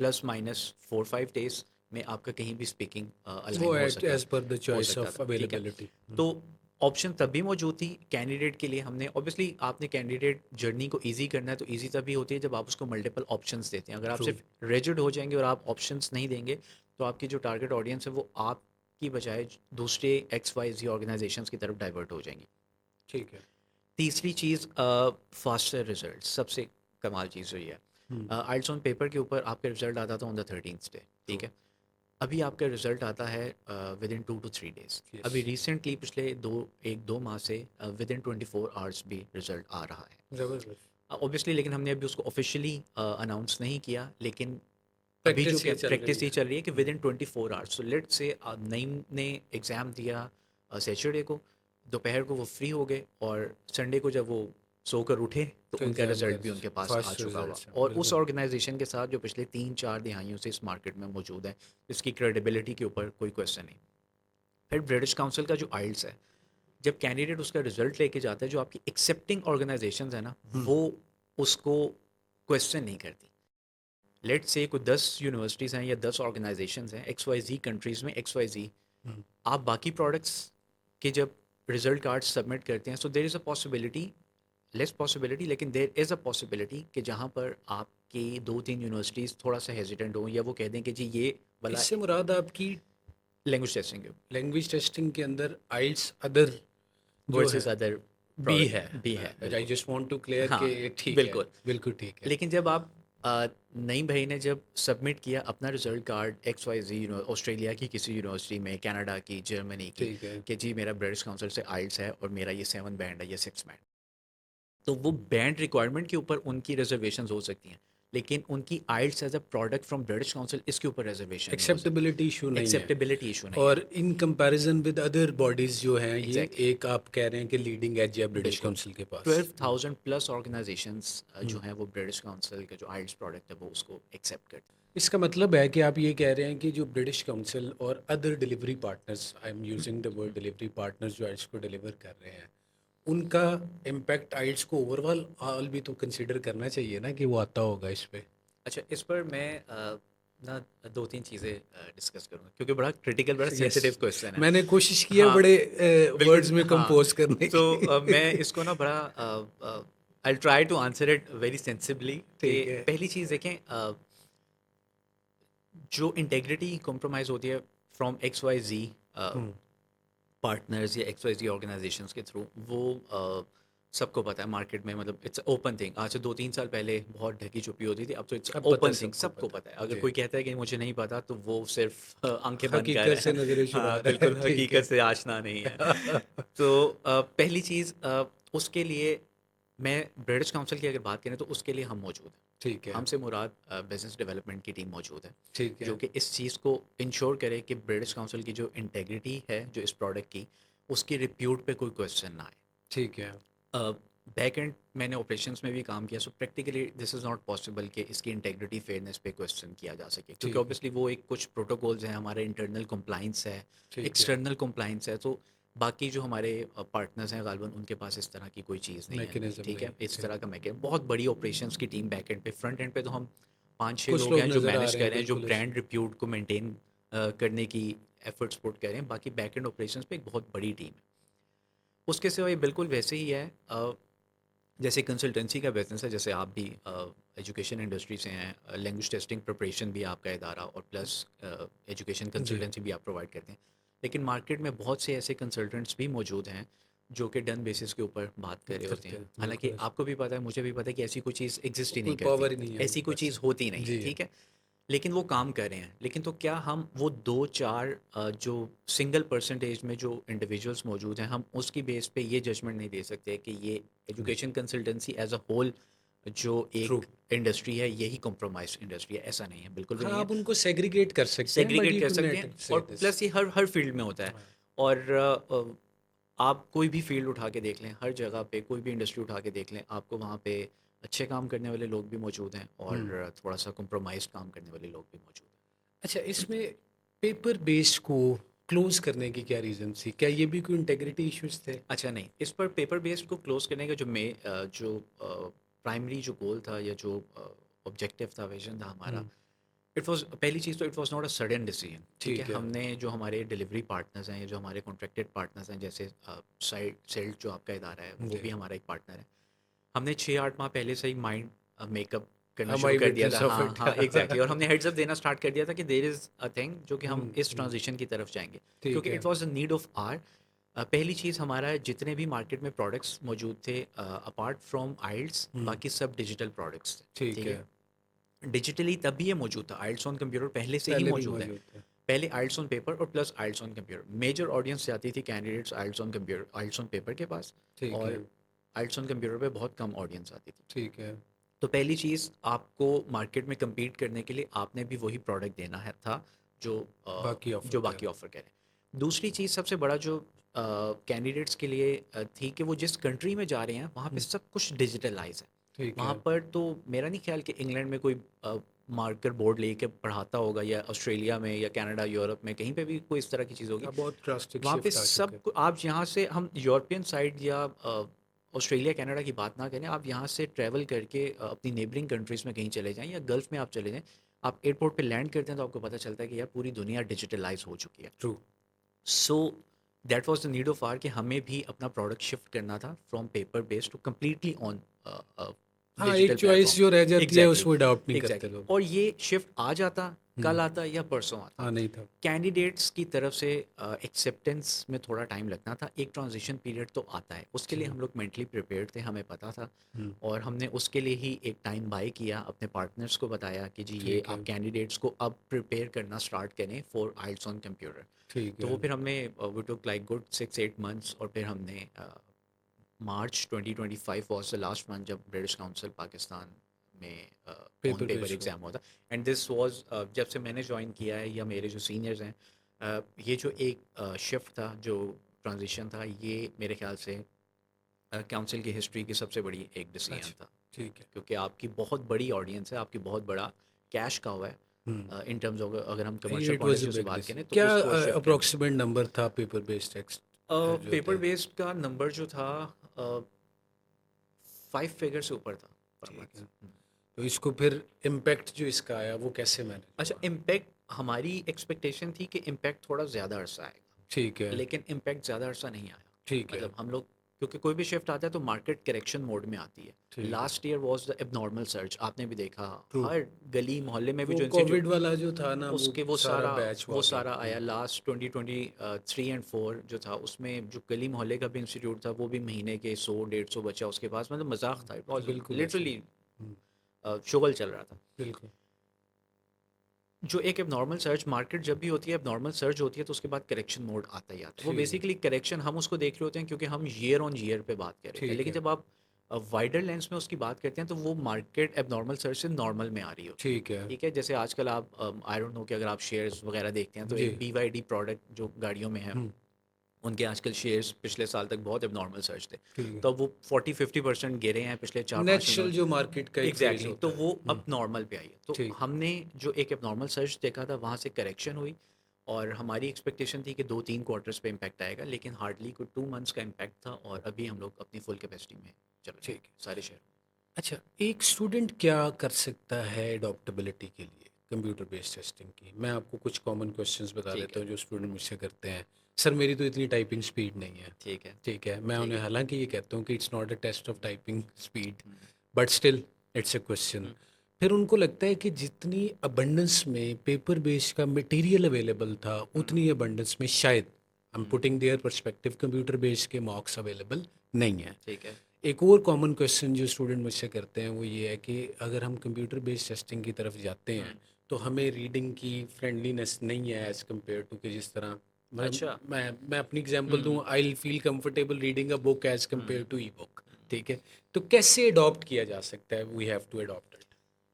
प्लस माइनस 4-5 डेज़ में आपका कहीं भी स्पीकिंग वो अलाइन हो सकता एज पर द हो चॉइस सकता ऑफ था, ठीक है। अवेलेबिलिटी। तो ऑप्शन तभी मौजूद थी कैंडिडेट के लिए। हमने ऑब्वियसली, आपने कैंडिडेट जर्नी को ईज़ी करना है तो ईज़ी तभी होती है जब आप उसको मल्टीपल ऑप्शंस देते हैं। अगर आप ट्रू। सिर्फ रिजिड हो जाएंगे और आप ऑप्शंस नहीं देंगे तो आपकी जो टारगेट ऑडियंस है वो आपकी बजाय दूसरे एक्स वाई जी ऑर्गेनाइजेशंस की तरफ डाइवर्ट हो जाएंगी। ठीक है। तीसरी चीज़, फास्टर रिजल्ट, सबसे कमाल चीज़ रही है। हम्म। आइल्स ऑन पेपर के ऊपर आपका रिजल्ट आता था on the 13th day, true. ठीक है। अभी आपका रिजल्ट आता है with in 2 to 3 days. Yes. अभी रिसेंटली पिछले 1-2 माह से विद इन 24 आवर्स भी रिजल्ट आ रहा है जबरदस्त। ऑब्वियसली। लेकिन हमने अभी उसको ऑफिशियली अनाउंस नहीं किया, लेकिन अभी जो प्रैक्टिस क्या ये चल रही प्रैक्टिस ये है। चल रही है कि with in 24 hours. So let से नईम ने एग्ज़ाम दिया सैटरडे को, दोपहर को वो फ्री हो गए और संडे को जब वो सोकर उठे तो तो उनका एग्जाम रिजल्ट कर भी उनके पास आ फास्ट चुका हुआ। रिजल्ट्स हैं, और उस बिल्कुल। ऑर्गेनाइजेशन के साथ जो पिछले 3-4 दिहाइयों से इस मार्केट में मौजूद है, इसकी क्रेडिबिलिटी के ऊपर कोई क्वेश्चन नहीं। फिर ब्रिटिश काउंसिल का जो आइल्स है, जब कैंडिडेट उसका रिजल्ट लेके जाता है, जो आपकी एक्सेप्टिंग ऑर्गेनाइजेशन है ना, हम्म। वो उसको क्वेश्चन नहीं करती। लेट से कोई 10 यूनिवर्सिटीज़ हैं या 10 ऑर्गेनाइजेशंस हैं एक्स वाई जी कंट्रीज़ में, एक्स वाई जी। हम्म। आप बाकी प्रोडक्ट्स के जब रिजल्ट कार्ड सबमिट करते हैं, so there is a possibility, less possibility लेकिन देर इज़ अ पॉसिबिलिटी कि जहाँ पर आपकी 2-3 यूनिवर्सिटीज़ थोड़ा सा हेजिटेंट हो या वो कह दें कि जी ये वाला इससे मुराद आपकी लैंग्वेज टेस्टिंग लैंग्वेज टेस्टिंग के अंदर आइल्स अदर जो है वर्सेस अदर बी है। प्रोडक्ट भी है, आई बिल्कुल। जस्ट वांट टू क्लियर हाँ, कि ठीक है। बिल्कुल। बिल्कुल ठीक है। लेकिन जब आप नईम भाई ने जब सबमिट किया अपना रिजल्ट कार्ड एक्स वाई जी ऑस्ट्रेलिया की किसी यूनिवर्सिटी में, कनाडा की, जर्मनी की, ठीक है। कि जी मेरा ब्रिटिश काउंसिल से आइल्स है और मेरा ये 7 बैंड है या 6 बैंड, तो वो बैंड रिक्वायरमेंट के ऊपर उनकी रिजर्वेशन हो सकती हैं, लेकिन उनकी IELTS as a product from British Council इसके ऊपर रिजर्वेशन नहीं हो सकती। एक्सेप्टेबिलिटी इशू नहीं है। एक्सेप्टेबिलिटी इशू नहीं है। और in comparison with other bodies जो हैं, ये एग्जैक्टली, एक आप कह रहे हैं कि लीडिंग एज है ब्रिटिश बिल्कुल। काउंसिल के पास। 12,000 प्लस ऑर्गेनाइजेशंस जो हम्म। हैं वो ब्रिटिश काउंसिल का जो आइल्स प्रोडक्ट है वो उसको एक्सेप्ट करते इसका मतलब है कि आप ये कह रहे हैं कि जो ब्रिटिश काउंसिल और other delivery partners, I am using the word delivery partners, जो आइल्स को डिलीवर कर रहे हैं, उनका इम्पैक्ट आइल्स को ओवरऑल ऑल भी तो कंसिडर करना चाहिए ना कि वो आता होगा इस पे। हैं। अच्छा, इस पर मैं ना 2-3 चीज़ें डिस्कस करूँगा क्योंकि बड़ा क्रिटिकल, बड़ा यस। सेंसिटिव क्वेश्चन है। मैंने कोशिश की है हाँ, बड़े वर्ड्स बिल्कुल, में हाँ। कंपोज करने तो मैं की। इसको ना बड़ा I try to answer it very sensibly कि ठीक है। पहली चीज़ देखें, जो इंटेग्रिटी कॉम्प्रोमाइज़ होती है from X Y Z hmm. Partners या एक्स वाई जी ऑर्गेनाइजेशंस के थ्रू, वो सबको पता है मार्केट में, मतलब इट्स ओपन थिंग। आज से 2-3 साल पहले बहुत ढकी छुपी होती थी, अब तो इट्स अब पता है, ओपन थिंग, सबको सबको पता पता है। है अगर जी। कोई कहता है कि मुझे नहीं पता तो वो सिर्फ आंखें बंद कर हकीकत रहा से है। नजरें चुरा हाँ, रहा है। बिल्कुल ठीक हकीकत है। से आशना नहीं है। तो पहली चीज़, उसके लिए मैं ब्रिटिश काउंसिल की अगर बात करें तो उसके लिए हम मौजूद हैं। ठीक है। हमसे मुराद बिजनेस डेवलपमेंट की टीम मौजूद है, ठीक जो है। कि इस चीज़ को इंश्योर करे कि ब्रिटिश काउंसिल की जो इंटेग्रिटी है जो इस प्रोडक्ट की, उसकी रिप्यूट पे कोई क्वेश्चन ना ठीक है। आए। बैक एंड मैंने ऑपरेशंस में भी काम किया, so practically this is not possible कि इसकी इंटेग्रिटी फेयरनेस पे क्वेश्चन किया जा सके, क्योंकि ठीक है। ऑब्वियसली वो एक कुछ प्रोटोकॉल्स हैं, हमारे इंटरनल कंप्लाइंस है, ठीक है। एक्सटर्नल कंप्लाइंस है। तो बाकी जो हमारे पार्टनर्स हैं गालिबन उनके पास इस तरह की कोई चीज़ नहीं है, मैकेनिज्म ठीक नहीं। है। इस तरह ठीक। का मैकेनिज्म, बहुत बड़ी ऑपरेशंस की टीम बैक एंड पे, फ्रंट एंड पे तो हम 5-6 कुछ लोग लोग हैं जो नजर आ मैनेज रहे कर हैं, रहे हैं, जो बिल्कुल ब्रांड रिप्यूट को मेंटेन करने की एफर्ट्स पुट कर रहे हैं। बाकी बैक एंड ऑपरेशंस पे एक बहुत बड़ी टीम है। उसके सिवा ये बिल्कुल वैसे ही है जैसे कंसल्टेंसी का बिजनेस है, जैसे आप भी एजुकेशन इंडस्ट्री से हैं, लैंग्वेज टेस्टिंग प्रिपरेशन भी आपका इदारा और प्लस एजुकेशन जी। कंसल्टेंसी भी आप प्रोवाइड करते हैं। लेकिन मार्केट में बहुत से ऐसे कंसल्टेंट्स भी मौजूद हैं जो कि डन बेसिस के ऊपर बात कर रहे होते करते हैं। हैं, हालांकि बिल्कुल। आपको भी पता है, मुझे भी पता है कि ऐसी कोई चीज़ एग्जिस्ट ही कोई नहीं करती, पावर ही नहीं है ऐसी उनके कोई पास। चीज़ होती नहीं है, जी। ठीक है। लेकिन वो काम कर रहे हैं। लेकिन तो क्या हम वो 2-4 जो सिंगल परसेंटेज में जो इंडिविजुअल्स मौजूद हैं, हम उसकी बेस पे ये जजमेंट नहीं दे सकते कि ये education consultancy as a whole जो ट्रू। एक इंडस्ट्री है यही कॉम्प्रोमाइज इंडस्ट्री है, ऐसा नहीं है, बिल्कुल भी हाँ, नहीं है। आप उनको सेग्रीगेट कर सकते हैं, बट सेग्रीगेट यू कर कुड सकते नॉट हैं से और दिस। प्लस ये हर हर फील्ड में होता है। हाँ। और आप कोई भी फील्ड उठा के देख लें, हर जगह पे कोई भी इंडस्ट्री उठा के देख लें, आपको वहाँ पे अच्छे काम करने वाले लोग भी मौजूद हैं हम्म। और थोड़ा सा कॉम्प्रोमाइज काम करने वाले लोग भी मौजूद हैं। अच्छा, इसमें पेपर बेस्ड को क्लोज करने की क्या रीज़न थी? क्या ये भी कोई इंटेग्रिटी इश्यूज थे? अच्छा नहीं, इस पर पेपर बेस्ड को क्लोज़ करने का जो प्राइमरी जो गोल था या जो ऑब्जेक्टिव था, विज़न था हमारा, हम्म। इट वाज़ पहली चीज़ तो it was not a sudden decision, ठीक है? ठीक है। हमने जो हमारे डिलीवरी पार्टनर्स हैं या जो हमारे कॉन्ट्रैक्टेड पार्टनर्स हैं, जैसे साइड सेल्ट जो आपका इदारा है, वो जी। भी हमारा एक पार्टनर है। हमने 6-8 माह पहले से ही माइंड मेकअप करना हम शुरू आई कर दिया था। विटनेस ऑफ हाँ, इट। हाँ, एग्ज़ैक्टली, और हमने हेड्स अप देना स्टार्ट कर दिया था कि देयर इज़ अ थिंग जो कि हम हुँ, इस हुँ। ट्रांज़िशन की तरफ जाएँगे। ठीक क्योंकि है। It was a need of hour पहली चीज़, हमारा जितने भी मार्केट में प्रोडक्ट्स मौजूद थे अपार्ट फ्रॉम आइल्स, हुँ। बाकी सब डिजिटल प्रोडक्ट्स थे, ठीक ठीक है? है। डिजिटली तभी ये मौजूद था, आइल्स ऑन कंप्यूटर पहले से ही पहले भी मौजूद है। मौजूद था। पहले आइल्स ऑन पेपर और plus IELTS on computer. Major audience जाती थी candidates IELTS on computer, IELTS on paper के पास, ठीक है। और आइल्स ऑन कंप्यूटर पे बहुत कम ऑडियंस आती थी। ठीक है। तो पहली चीज़, आपको मार्केट में कम्पीट करने के लिए आपने भी वही प्रोडक्ट देना है था जो बाकी ऑफ़र जो करें। बाकी ऑफ़र करें। दूसरी चीज़ सबसे बड़ा जो कैंडिडेट्स के लिए थी कि वो जिस कंट्री में जा रहे हैं वहाँ पे हुँ। सब कुछ डिजिटलाइज़ है। ठीक वहाँ है। पर तो मेरा नहीं ख्याल कि इंग्लैंड में कोई मार्कर बोर्ड लेके पढ़ाता होगा, या ऑस्ट्रेलिया में या कनाडा, यूरोप में कहीं पे भी कोई इस तरह की चीज़ होगी। अब बहुत ड्रास्टिक वहाँ पे शिफ्ट आ चुका सब है। आप यहाँ से, हम यूरोपियन साइड या ऑस्ट्रेलिया कनाडा की बात ना करें, आप यहाँ से ट्रैवल करके अपनी नेबरिंग कंट्रीज़ में कहीं चले जाएँ या गल्फ़ में आप चले जाएँ, आप एयरपोर्ट पे लैंड करते हैं तो आपको पता चलता है कि यार पूरी दुनिया डिजिटलाइज़ हो चुकी है। True. So that was the need of hour कि हमें भी अपना प्रोडक्ट शिफ्ट करना था from paper based to completely on हाँ, एक डिजिटल चॉइस प्लेटफ़ॉर्म। जो रह जाती है एग्ज़ैक्टली, उसको अडॉप्ट नहीं करते एग्ज़ैक्टली, लोग। और ये शिफ्ट आज आता, कल हुँ। आता या परसों आता। हाँ, नहीं था। कैंडिडेट्स की तरफ से एक्सेप्टेंस में थोड़ा टाइम लगना था, एक ट्रांजिशन पीरियड तो आता है, उसके लिए जी। हम लोग मेंटली प्रिपेयर्ड थे, हमें पता था। हुँ। और हमने उसके लिए ही एक टाइम बाय किया, अपने पार्टनर्स को बताया कि जी ये ठीक है। आप कैंडिडेट्स को अब प्रिपेयर करना स्टार्ट करें फॉर आइल्स ऑन कंप्यूटर। ठीक तो है। वो फिर हमने we took like good 6-8 months, और फिर हमने March 2025 was the last month जब ब्रिटिश काउंसिल पाकिस्तान में ऑन पेपर पेपर बेस्ड हुआ। एग्ज़ाम हुआ था। एंड दिस वाज जब से मैंने ज्वाइन किया है या मेरे जो सीनियर्स हैं, ये जो एक शिफ्ट था, जो ट्रांजिशन था, ये मेरे ख्याल से काउंसिल की हिस्ट्री की सबसे बड़ी एक डिसीजन अच्छा, था। ठीक है। क्योंकि आपकी बहुत बड़ी ऑडियंस है, आपकी बहुत बड़ा कैश का हुआ है, हुँ। इन टर्म्स ऑफ अगर हम commercial it point of was a view से बिग बात करें डिसीजन। तो क्या उसको शिफ्ट करना। अप्रॉक्सिमेट नंबर था पेपर बेस्ड जो पेपर थे? बेस्ड का नंबर जो था 5 फिगर से ऊपर था पर ठीक है। मंथ। तो इसको फिर इम्पैक्ट जो इसका आया वो कैसे मैनेज अच्छा, हुआ? इम्पैक्ट, हमारी एक्सपेक्टेशन थी कि इम्पैक्ट थोड़ा ज़्यादा अरसा आएगा, ठीक है। लेकिन इम्पैक्ट ज़्यादा अरसा नहीं आया। ठीक है। मतलब हम लोग, क्योंकि कोई भी शिफ्ट आता है तो मार्केट करेक्शन मोड में आती है। ठीक है। Last year was the abnormal search, आपने भी देखा, ट्रू। हर गली मोहल्ले में भी वो जो इनसे जो कोविड वाला जो था ना वो उसके वो सारा सारा बैच वो हुआ गया। सारा आया हुँ। लास्ट 2023 एंड 4 जो था, उसमें जो गली मोहल्ले का भी इंस्टीट्यूट था वो भी महीने के 100-150 बच्चा उसके पास, मतलब मजाक था, इट वाज बिल्कुल ऐसे ही। लिटरली हुँ। शुगल चल रहा था। बिल्कुल। जो एक एबनॉर्मल सर्च, मार्केट जब भी होती है एबनॉर्मल सर्च होती है तो उसके बाद करेक्शन मोड आता ही आता है। वो ठीक है। बेसिकली करेक्शन हम उसको देख रहे होते हैं क्योंकि हम ईयर ऑन ईयर पे बात कर रहे थे, ठीक लेकिन है। जब आप वाइडर लेंस में उसकी बात करते हैं तो वो मार्केट एबनॉर्मल सर्च से नॉर्मल में आ रही होती है। ठीक है। ठीक है, जैसे आजकल आप आई डोंट नो कि अगर आप शेयर्स वगैरह देखते हैं तो जी। एक BYD प्रोडक्ट जो गाड़ियों में है, हुँ। उनके आजकल शेयर्स पिछले साल तक बहुत एबनॉर्मल सर्च थे। ठीक है। तो अब वो 40-50% गिरे हैं पिछले 4-5 महीनों। नेचुरल जो मार्केट का एक फेज़ एग्जैक्टली exactly, तो होता है। वो हुँ। अब नॉर्मल पे आई है। तो ठीक है। हमने जो एक एबनॉर्मल सर्च देखा था वहाँ से करेक्शन हुई, और हमारी एक्सपेक्टेशन थी कि 2-3 क्वार्टर्स पे इम्पैक्ट आएगा, लेकिन हार्डली कोई 2 मंथ्स का इम्पैक्ट था, और अभी हम लोग अपनी फुल कैपेसिटी में चल रहे हैं ठीक है। सारे शहर। अच्छा, एक स्टूडेंट क्या कर सकता है एडॉप्टेबिलिटी के लिए कंप्यूटर बेस्ड टेस्टिंग की? मैं आपको कुछ कॉमन क्वेश्चंस बता ठीक देता है, हूँ जो स्टूडेंट मुझसे करते हैं। सर मेरी तो इतनी टाइपिंग स्पीड नहीं है। ठीक है, ठीक है, मैं ठीक उन्हें है। हालांकि ये कहता हूँ कि it's not a test of typing speed, hmm, but still it's a question. Hmm, फिर उनको लगता है कि जितनी अबंडेंस में पेपर बेस्ड का मटेरियल अवेलेबल था हम्म, उतनी अबंडेंस में शायद I am hmm, putting their perspective computer based के मॉक्स अवेलेबल नहीं है। ठीक है। एक और कॉमन क्वेश्चन जो स्टूडेंट मुझसे करते हैं वो ये है कि अगर हम कंप्यूटर बेस्ड टेस्टिंग की तरफ जाते हैं हम्म, तो हमें रीडिंग की फ्रेंडलीनेस नहीं है एज़ कम्पेयर टू कि जिस तरह अच्छा। मैं अपनी एग्जांपल दूं, hmm, I feel comfortable reading a book as hmm, compare to e book. Hmm. ठीक है, तो कैसे अडॉप्ट किया जा सकता है? We have to adopt it.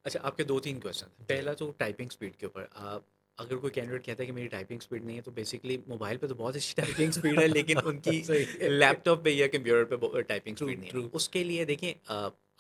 अच्छा, आपके 2-3 क्वेश्चन हैं। जी। पहला तो टाइपिंग स्पीड के ऊपर। आप, अगर कोई कैंडिडेट कहता है कि मेरी टाइपिंग स्पीड नहीं है, तो बेसिकली मोबाइल पे तो बहुत अच्छी टाइपिंग स्पीड है, लेकिन उनकी सही है। लैपटॉप पे या कंप्यूटर पे टाइपिंग ट्रू स्पीड नहीं है। ट्रू। उसके लिए देखिए,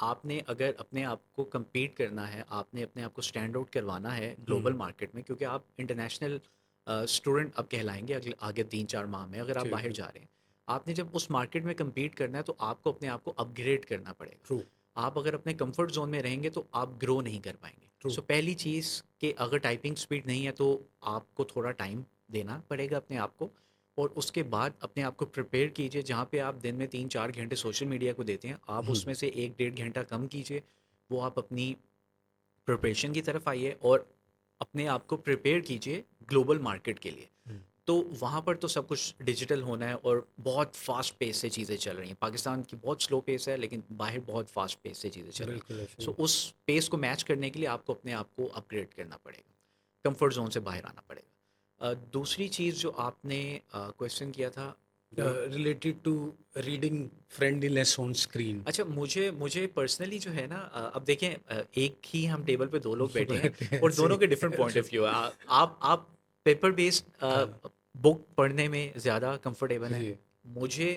आपने अगर अपने आप को कम्पीट करना है, आपने अपने आप को स्टैंड आउट करवाना है ग्लोबल हम्म। मार्केट में, क्योंकि आप इंटरनेशनल स्टूडेंट अब कहलाएंगे अगले आगे 3-4 माह में, अगर आप ठीक बाहर है। जा रहे हैं। आपने जब उस मार्केट में कम्पीट करना है तो आपको अपने आप को अपग्रेड करना पड़ेगा। ट्रू। आप अगर अपने कंफर्ट जोन में रहेंगे तो आप ग्रो नहीं कर पाएंगे। ट्रू। सो पहली चीज़ कि अगर टाइपिंग स्पीड नहीं है तो आपको थोड़ा टाइम देना पड़ेगा अपने आप को, और उसके बाद अपने आप को प्रिपेयर कीजिए। जहाँ पे आप दिन में 3-4 घंटे सोशल मीडिया को देते हैं, आप हुँ, उसमें से 1-1.5 घंटा कम कीजिए। वो आप अपनी प्रिपरेशन की तरफ आइए और अपने आप को प्रिपेयर कीजिए ग्लोबल मार्केट के लिए। हुँ। तो वहाँ पर तो सब कुछ डिजिटल होना है और बहुत फास्ट पेस से चीज़ें चल रही हैं। पाकिस्तान की बहुत स्लो पेस है, लेकिन बाहर बहुत फास्ट पेस से चीज़ें चल रही बिल्कुल हैं। ऐसे सो ही। उस पेस को मैच करने के लिए आपको अपने आप को अपग्रेड करना पड़ेगा, कंफर्ट जोन से बाहर आना पड़ेगा। दूसरी चीज़ जो आपने क्वेश्चन किया था वो, related to reading friendliness on screen. अच्छा, मुझे मुझे पर्सनली जो है ना, अब देखें, एक ही हम टेबल पे दो लोग बैठे हैं बैठे हैं और ऐसे दोनों के different he. Point of view है। आप पेपर बेस्ड हाँ, बुक पढ़ने में ज़्यादा कंफर्टेबल हैं। जी। मुझे,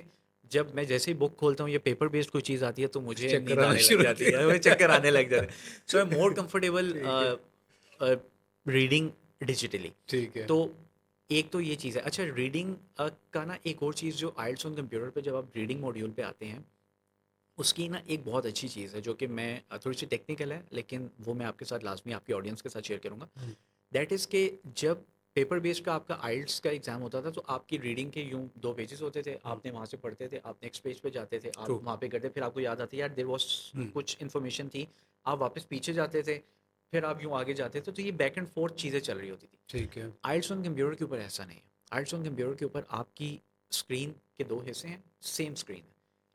जब मैं जैसे ही बुक खोलता हूँ या पेपर बेस्ड कोई चीज़ आती है तो मुझे चक्कर नींद आना आने लग शुरू जाती होते है, मुझे चक्कर आने लग जाते हैं। सो आई एम मोर हैं। कंफर्टेबल ठीक है, रीडिंग डिजिटली। ठीक है। तो एक तो ये चीज़ है। अच्छा, रीडिंग का ना एक और चीज़, जो आइल्स ऑन कंप्यूटर पे जब आप रीडिंग मॉड्यूल पे आते हैं, उसकी ना एक बहुत अच्छी चीज़ है जो कि मैं थोड़ी-सी टेक्निकल है, लेकिन वो मैं आपके साथ लाज़मी आपकी ऑडियंस के साथ शेयर करूँगा। हुँ, दैट इज़ कि जब पेपर बेस्ड का आपका आइल्स का एग्ज़ाम होता था, तो आपकी रीडिंग के यूँ 2 पेजेज़ होते थे, हुँ, आपने वहाँ से पढ़ते थे, आप नेक्स्ट पेज पे जाते थे, आप ट्रू। वहाँ पे करते, फिर आपको याद आता है, यार देयर वाज़ हुँ, कुछ इन्फॉर्मेशन थी, आप वापस पीछे जाते थे, फिर आप यूँ आगे जाते थे, तो ये बैक एंड फ़ोर्थ चीज़ें चल रही होती थी। ठीक है। आइल्स ऑन कंप्यूटर के ऊपर ऐसा नहीं है। आइल्स ऑन कंप्यूटर के ऊपर आपकी स्क्रीन के 2 हिस्से हैं, सेम स्क्रीन है।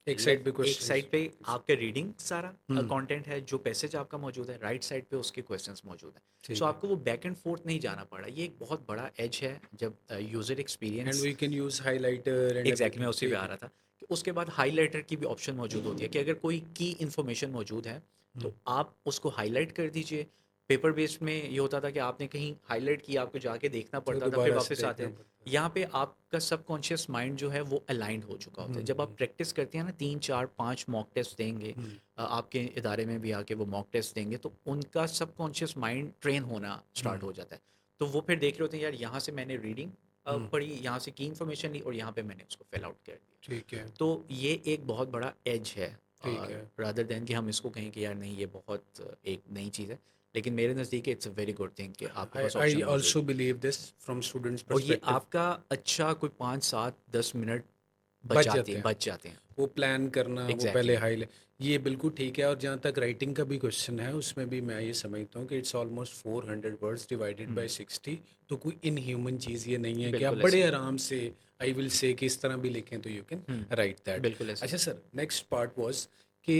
एक साइड पे लेफ्ट एक क्वेश्चंस। साइड पे आपका रीडिंग सारा हुँ, कंटेंट है, जो पैसेज आपका मौजूद है, राइट साइड पे उसके क्वेश्चंस मौजूद हैं। सो ठीक है। आपको वो बैक एंड फोर्थ नहीं जाना पड़ा। ये एक बहुत बड़ा एज है जब user end experience, we can use highlighter and exactly मैं एवरीथिंग। उसी पे ठीक आ है। रहा था कि उसके बाद हाईलाइटर की भी ऑप्शन मौजूद होती है कि अगर कोई की इन्फॉर्मेशन मौजूद है हुँ, तो आप उसको हाईलाइट कर दीजिए। पेपर बेस्ड में ये होता था कि आपने कहीं हाईलाइट किया, आपको जाके देखना तो पड़ता था, फिर दोबारा से वापस आते देखना थे। पड़ता है। यहाँ पे आपका सबकॉन्शियस माइंड जो है वो अलाइंड हो चुका होता हुँ, है। जब आप हुँ, प्रैक्टिस करते हैं ना, 3 4 5 मॉक टेस्ट देंगे, हुँ, आपके इदारे में भी आके वो मॉक टेस्ट देंगे, तो उनका सबकॉन्शियस माइंड ट्रेन होना हुँ, स्टार्ट हो जाता है। तो वो फिर देख रहे होते हैं, यार यहाँ से मैंने रीडिंग हुँ, पढ़ी, यहाँ से की इन्फॉर्मेशन ली और यहाँ पे मैंने उसको फिल आउट कर दिया। ठीक है, तो ये एक बहुत बड़ा एज है, ठीक है। रादर देन कि हम इसको कहें कि यार नहीं, ये बहुत एक नई चीज़ है। लेकिन मेरे नज़दीक it's a very good thing कि आपके पास आई ऑप्शन मौजूद आल्सो है। बिलीव दिस फ्रॉम स्टूडेंट्स और ये पर्सपेक्टिव। आपका अच्छा कोई 5 7 10 मिनट बच जाते हैं। बच जाते हैं। वो प्लान करना, वो पहले एग्जैक्टली। हाईलाइट, ये बिल्कुल ठीक है। और जहाँ तक राइटिंग का भी क्वेश्चन है, उसमें भी मैं ये समझता हूँ कि it's almost 400 words divided by 60। तो कोई इनह्यूमन चीज़ ये नहीं है कि आप बिल्कुल बड़े ऐसे ही है। आराम से, आई विल से, कि इस तरह भी लिखें तो यू कैन राइट दैट। बिल्कुल ऐसे ही अच्छा है। सर, नेक्स्ट पार्ट वाज कि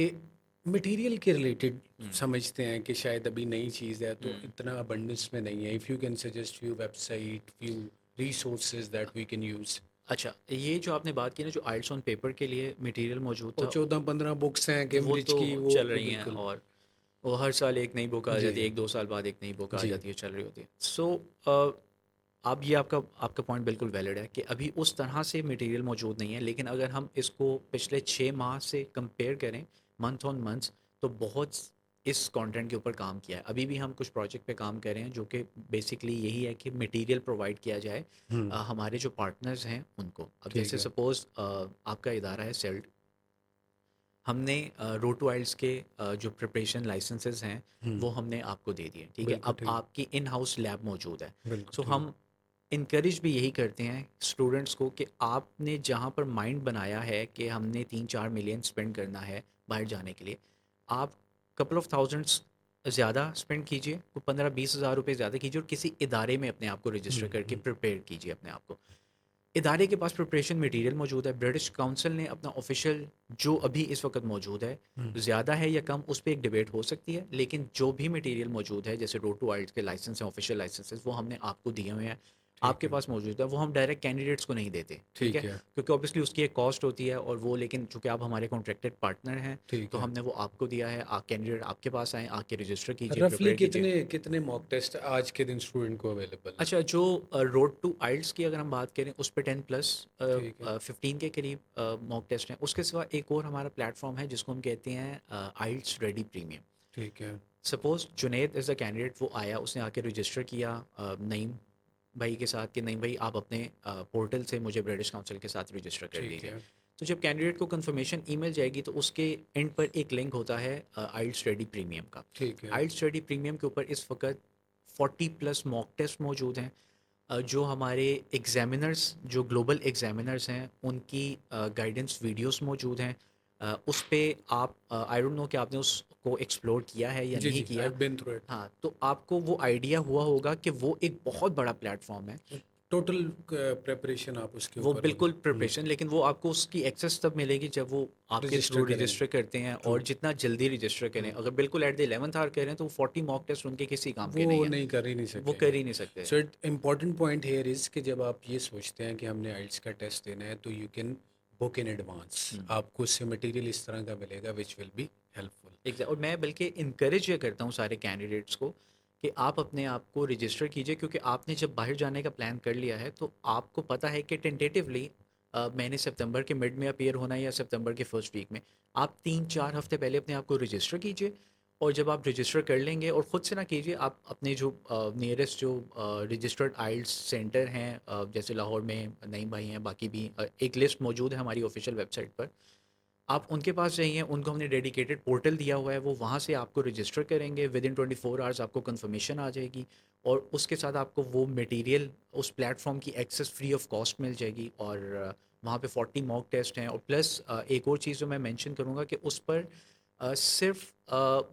मटेरियल के रिलेटेड हम्म, समझते हैं कि शायद अभी नई चीज़ है तो हम्म। इतना अबंडेंस में नहीं है। If you can suggest few website, few resources that we can use. अच्छा, ये जो आपने बात की ना, जो आइल्स ऑन पेपर के लिए मटेरियल मौजूद और था, 14-15 बुक्स हैं वो कैम्ब्रिज तो की, वो चल तो रही हैं, बिल्कुल। और वो हर साल एक नई बुक आ जी, जाती है, 1 2 साल बाद एक नई बुक आ जी। जाती है, चल रही होती है। सो अब ये आपका आपका पॉइंट बिल्कुल वैलिड है कि अभी उस तरह से मटेरियल मौजूद नहीं है, लेकिन अगर हम इसको पिछले 6 माह से कंपेयर करें, मंथ ऑन मंथ, तो बहुत इस कंटेंट के ऊपर काम किया है। अभी भी हम कुछ प्रोजेक्ट पे काम कर रहे हैं जो कि बेसिकली यही है कि मटेरियल प्रोवाइड किया जाए हुँ, हमारे जो पार्टनर्स हैं उनको। अब ठीक जैसे है। सपोज़ आपका इदारा है सेल्ट, हमने रोड टू आइल्स के जो प्रिपरेशन लाइसेंसेस हैं हुँ, वो हमने आपको दे दिए, ठीक है। बिल्कुल अब ठीक, आपकी इन हाउस लैब मौजूद है। बिल्कुल सो ठीक। हम इनकरेज भी यही करते हैं स्टूडेंट्स को कि आपने जहाँ पर माइंड बनाया है कि हमने 3 4 मिलियन स्पेंड करना है बाहर जाने के लिए, आप कपल ऑफ थाउजेंड्स ज़्यादा स्पेंड कीजिए, कोई 15 20 हज़ार रुपये ज़्यादा कीजिए, और किसी इदारे में अपने आप को हुँ, रजिस्टर करके हुँ, प्रिपेयर कीजिए अपने आप को। इदारे के पास प्रिपरेशन मटेरियल मौजूद है। ब्रिटिश काउंसिल ने अपना ऑफिशियल, जो अभी इस वक्त मौजूद है, हुँ, ज़्यादा है या कम उस पर एक डिबेट हो सकती है, लेकिन जो भी मटेरियल मौजूद है, जैसे रोड टू आइल्स के लाइसेंस हैं, ऑफिशियल लाइसेंसेस, वो हमने आपको दिए हुए हैं, ठीक आपके है, पास मौजूद है। वो हम डायरेक्ट कैंडिडेट्स को नहीं देते, ठीक है, ठीक है, क्योंकि ऑब्वियसली उसकी एक कॉस्ट होती है, और वो, लेकिन चूंकि आप हमारे कॉन्ट्रैक्टेड पार्टनर हैं, ठीक तो है। हमने वो आपको दिया है। कैंडिडेट आपके पास आए, आके रजिस्टर कीजिए, रफ़ली प्रिपेयर कीजिए। कितने कितने मॉक टेस्ट आज के दिन स्टूडेंट को अवेलेबल हैं? अच्छा, जो रोड टू आइल्स की अगर हम बात करें, उस पे 10 प्लस ठीक है, 15 के करीब मॉक टेस्ट हैं। उसके सिवा एक और हमारा प्लेटफॉर्म है जिसको हम कहते हैं आइल्स रेडी प्रीमियम। ठीक है, suppose Junaid is the candidate, वो आया, उसने आके रजिस्टर किया नईम भाई के साथ कि नईम भाई आप अपने पोर्टल से मुझे ब्रिटिश काउंसिल के साथ रजिस्टर कर ठीक दीजिए। है, तो जब कैंडिडेट को कंफर्मेशन ईमेल जाएगी तो उसके एंड पर एक लिंक होता है आइल्स स्टडी प्रीमियम का। ठीक है। आइल्स स्टडी प्रीमियम के ऊपर इस वक्त 40 प्लस मॉक टेस्ट मौजूद हैं। जो हमारे एग्जामिनर्स जो ग्लोबल एग्जामिनर्स हैं उनकी गाइडेंस वीडियोस मौजूद हैं। उस पे आप आई डोंट नो कि आपने उसको एक्सप्लोर किया है या जी, नहीं जी, आई किया। Have been through it. हाँ, तो आपको वो आइडिया हुआ होगा कि वो एक बहुत बड़ा प्लेटफॉर्म है। टोटल प्रिपरेशन आप उसके वो ऊपर बिल्कुल हुँ, प्रिपरेशन, लेकिन वो आपको उसकी एक्सेस तब मिलेगी जब वो आपके रजिस्टर थ्रू करेंगे। रजिस्टर करते हैं, ट्रू। और जितना जल्दी रजिस्टर करें। हुँ, अगर बिल्कुल एट द 11th आवर करें तो वो 40 मॉक टेस्ट उनके किसी काम के नहीं वो है। नहीं कर ही नहीं वो कर सकेंगे। ही नहीं सकते। So it important point here is कि जब आप ये सोचते हैं कि हमने आइल्स का टेस्ट देना है तो you can book in advance. हुँ। आपको उससे मटेरियल इस तरह का मिलेगा व्हिच विल बी हेल्पफुल। और मैं बल्कि इनकरेज ये करता हूँ सारे कैंडिडेट्स को कि आप अपने आप को रजिस्टर कीजिए, क्योंकि आपने जब बाहर जाने का प्लान कर लिया है तो आपको पता है कि टेंटेटिवली मैंने सितंबर के मिड में अपीयर होना है या सितंबर के फर्स्ट वीक में। आप 3-4 हफ्ते पहले अपने आप को रजिस्टर कीजिए, और जब आप रजिस्टर कर लेंगे, और ख़ुद से ना कीजिए, आप अपने जो नियरेस्ट जो रजिस्टर्ड आइल्स सेंटर हैं, जैसे लाहौर में नईम भाई हैं, बाकी भी एक लिस्ट मौजूद है हमारी ऑफिशियल वेबसाइट पर। आप उनके पास जाइए, उनको हमने डेडिकेटेड पोर्टल दिया हुआ है, वो वहाँ से आपको रजिस्टर करेंगे। विद इन 24 आवर्स आपको कंफर्मेशन आ जाएगी, और उसके साथ आपको वो मटेरियल, उस प्लेटफॉर्म की एक्सेस फ्री ऑफ कॉस्ट मिल जाएगी। और वहाँ पे 40 मॉक टेस्ट हैं, और प्लस एक और चीज़ जो मैं मेंशन करूँगा कि उस पर सिर्फ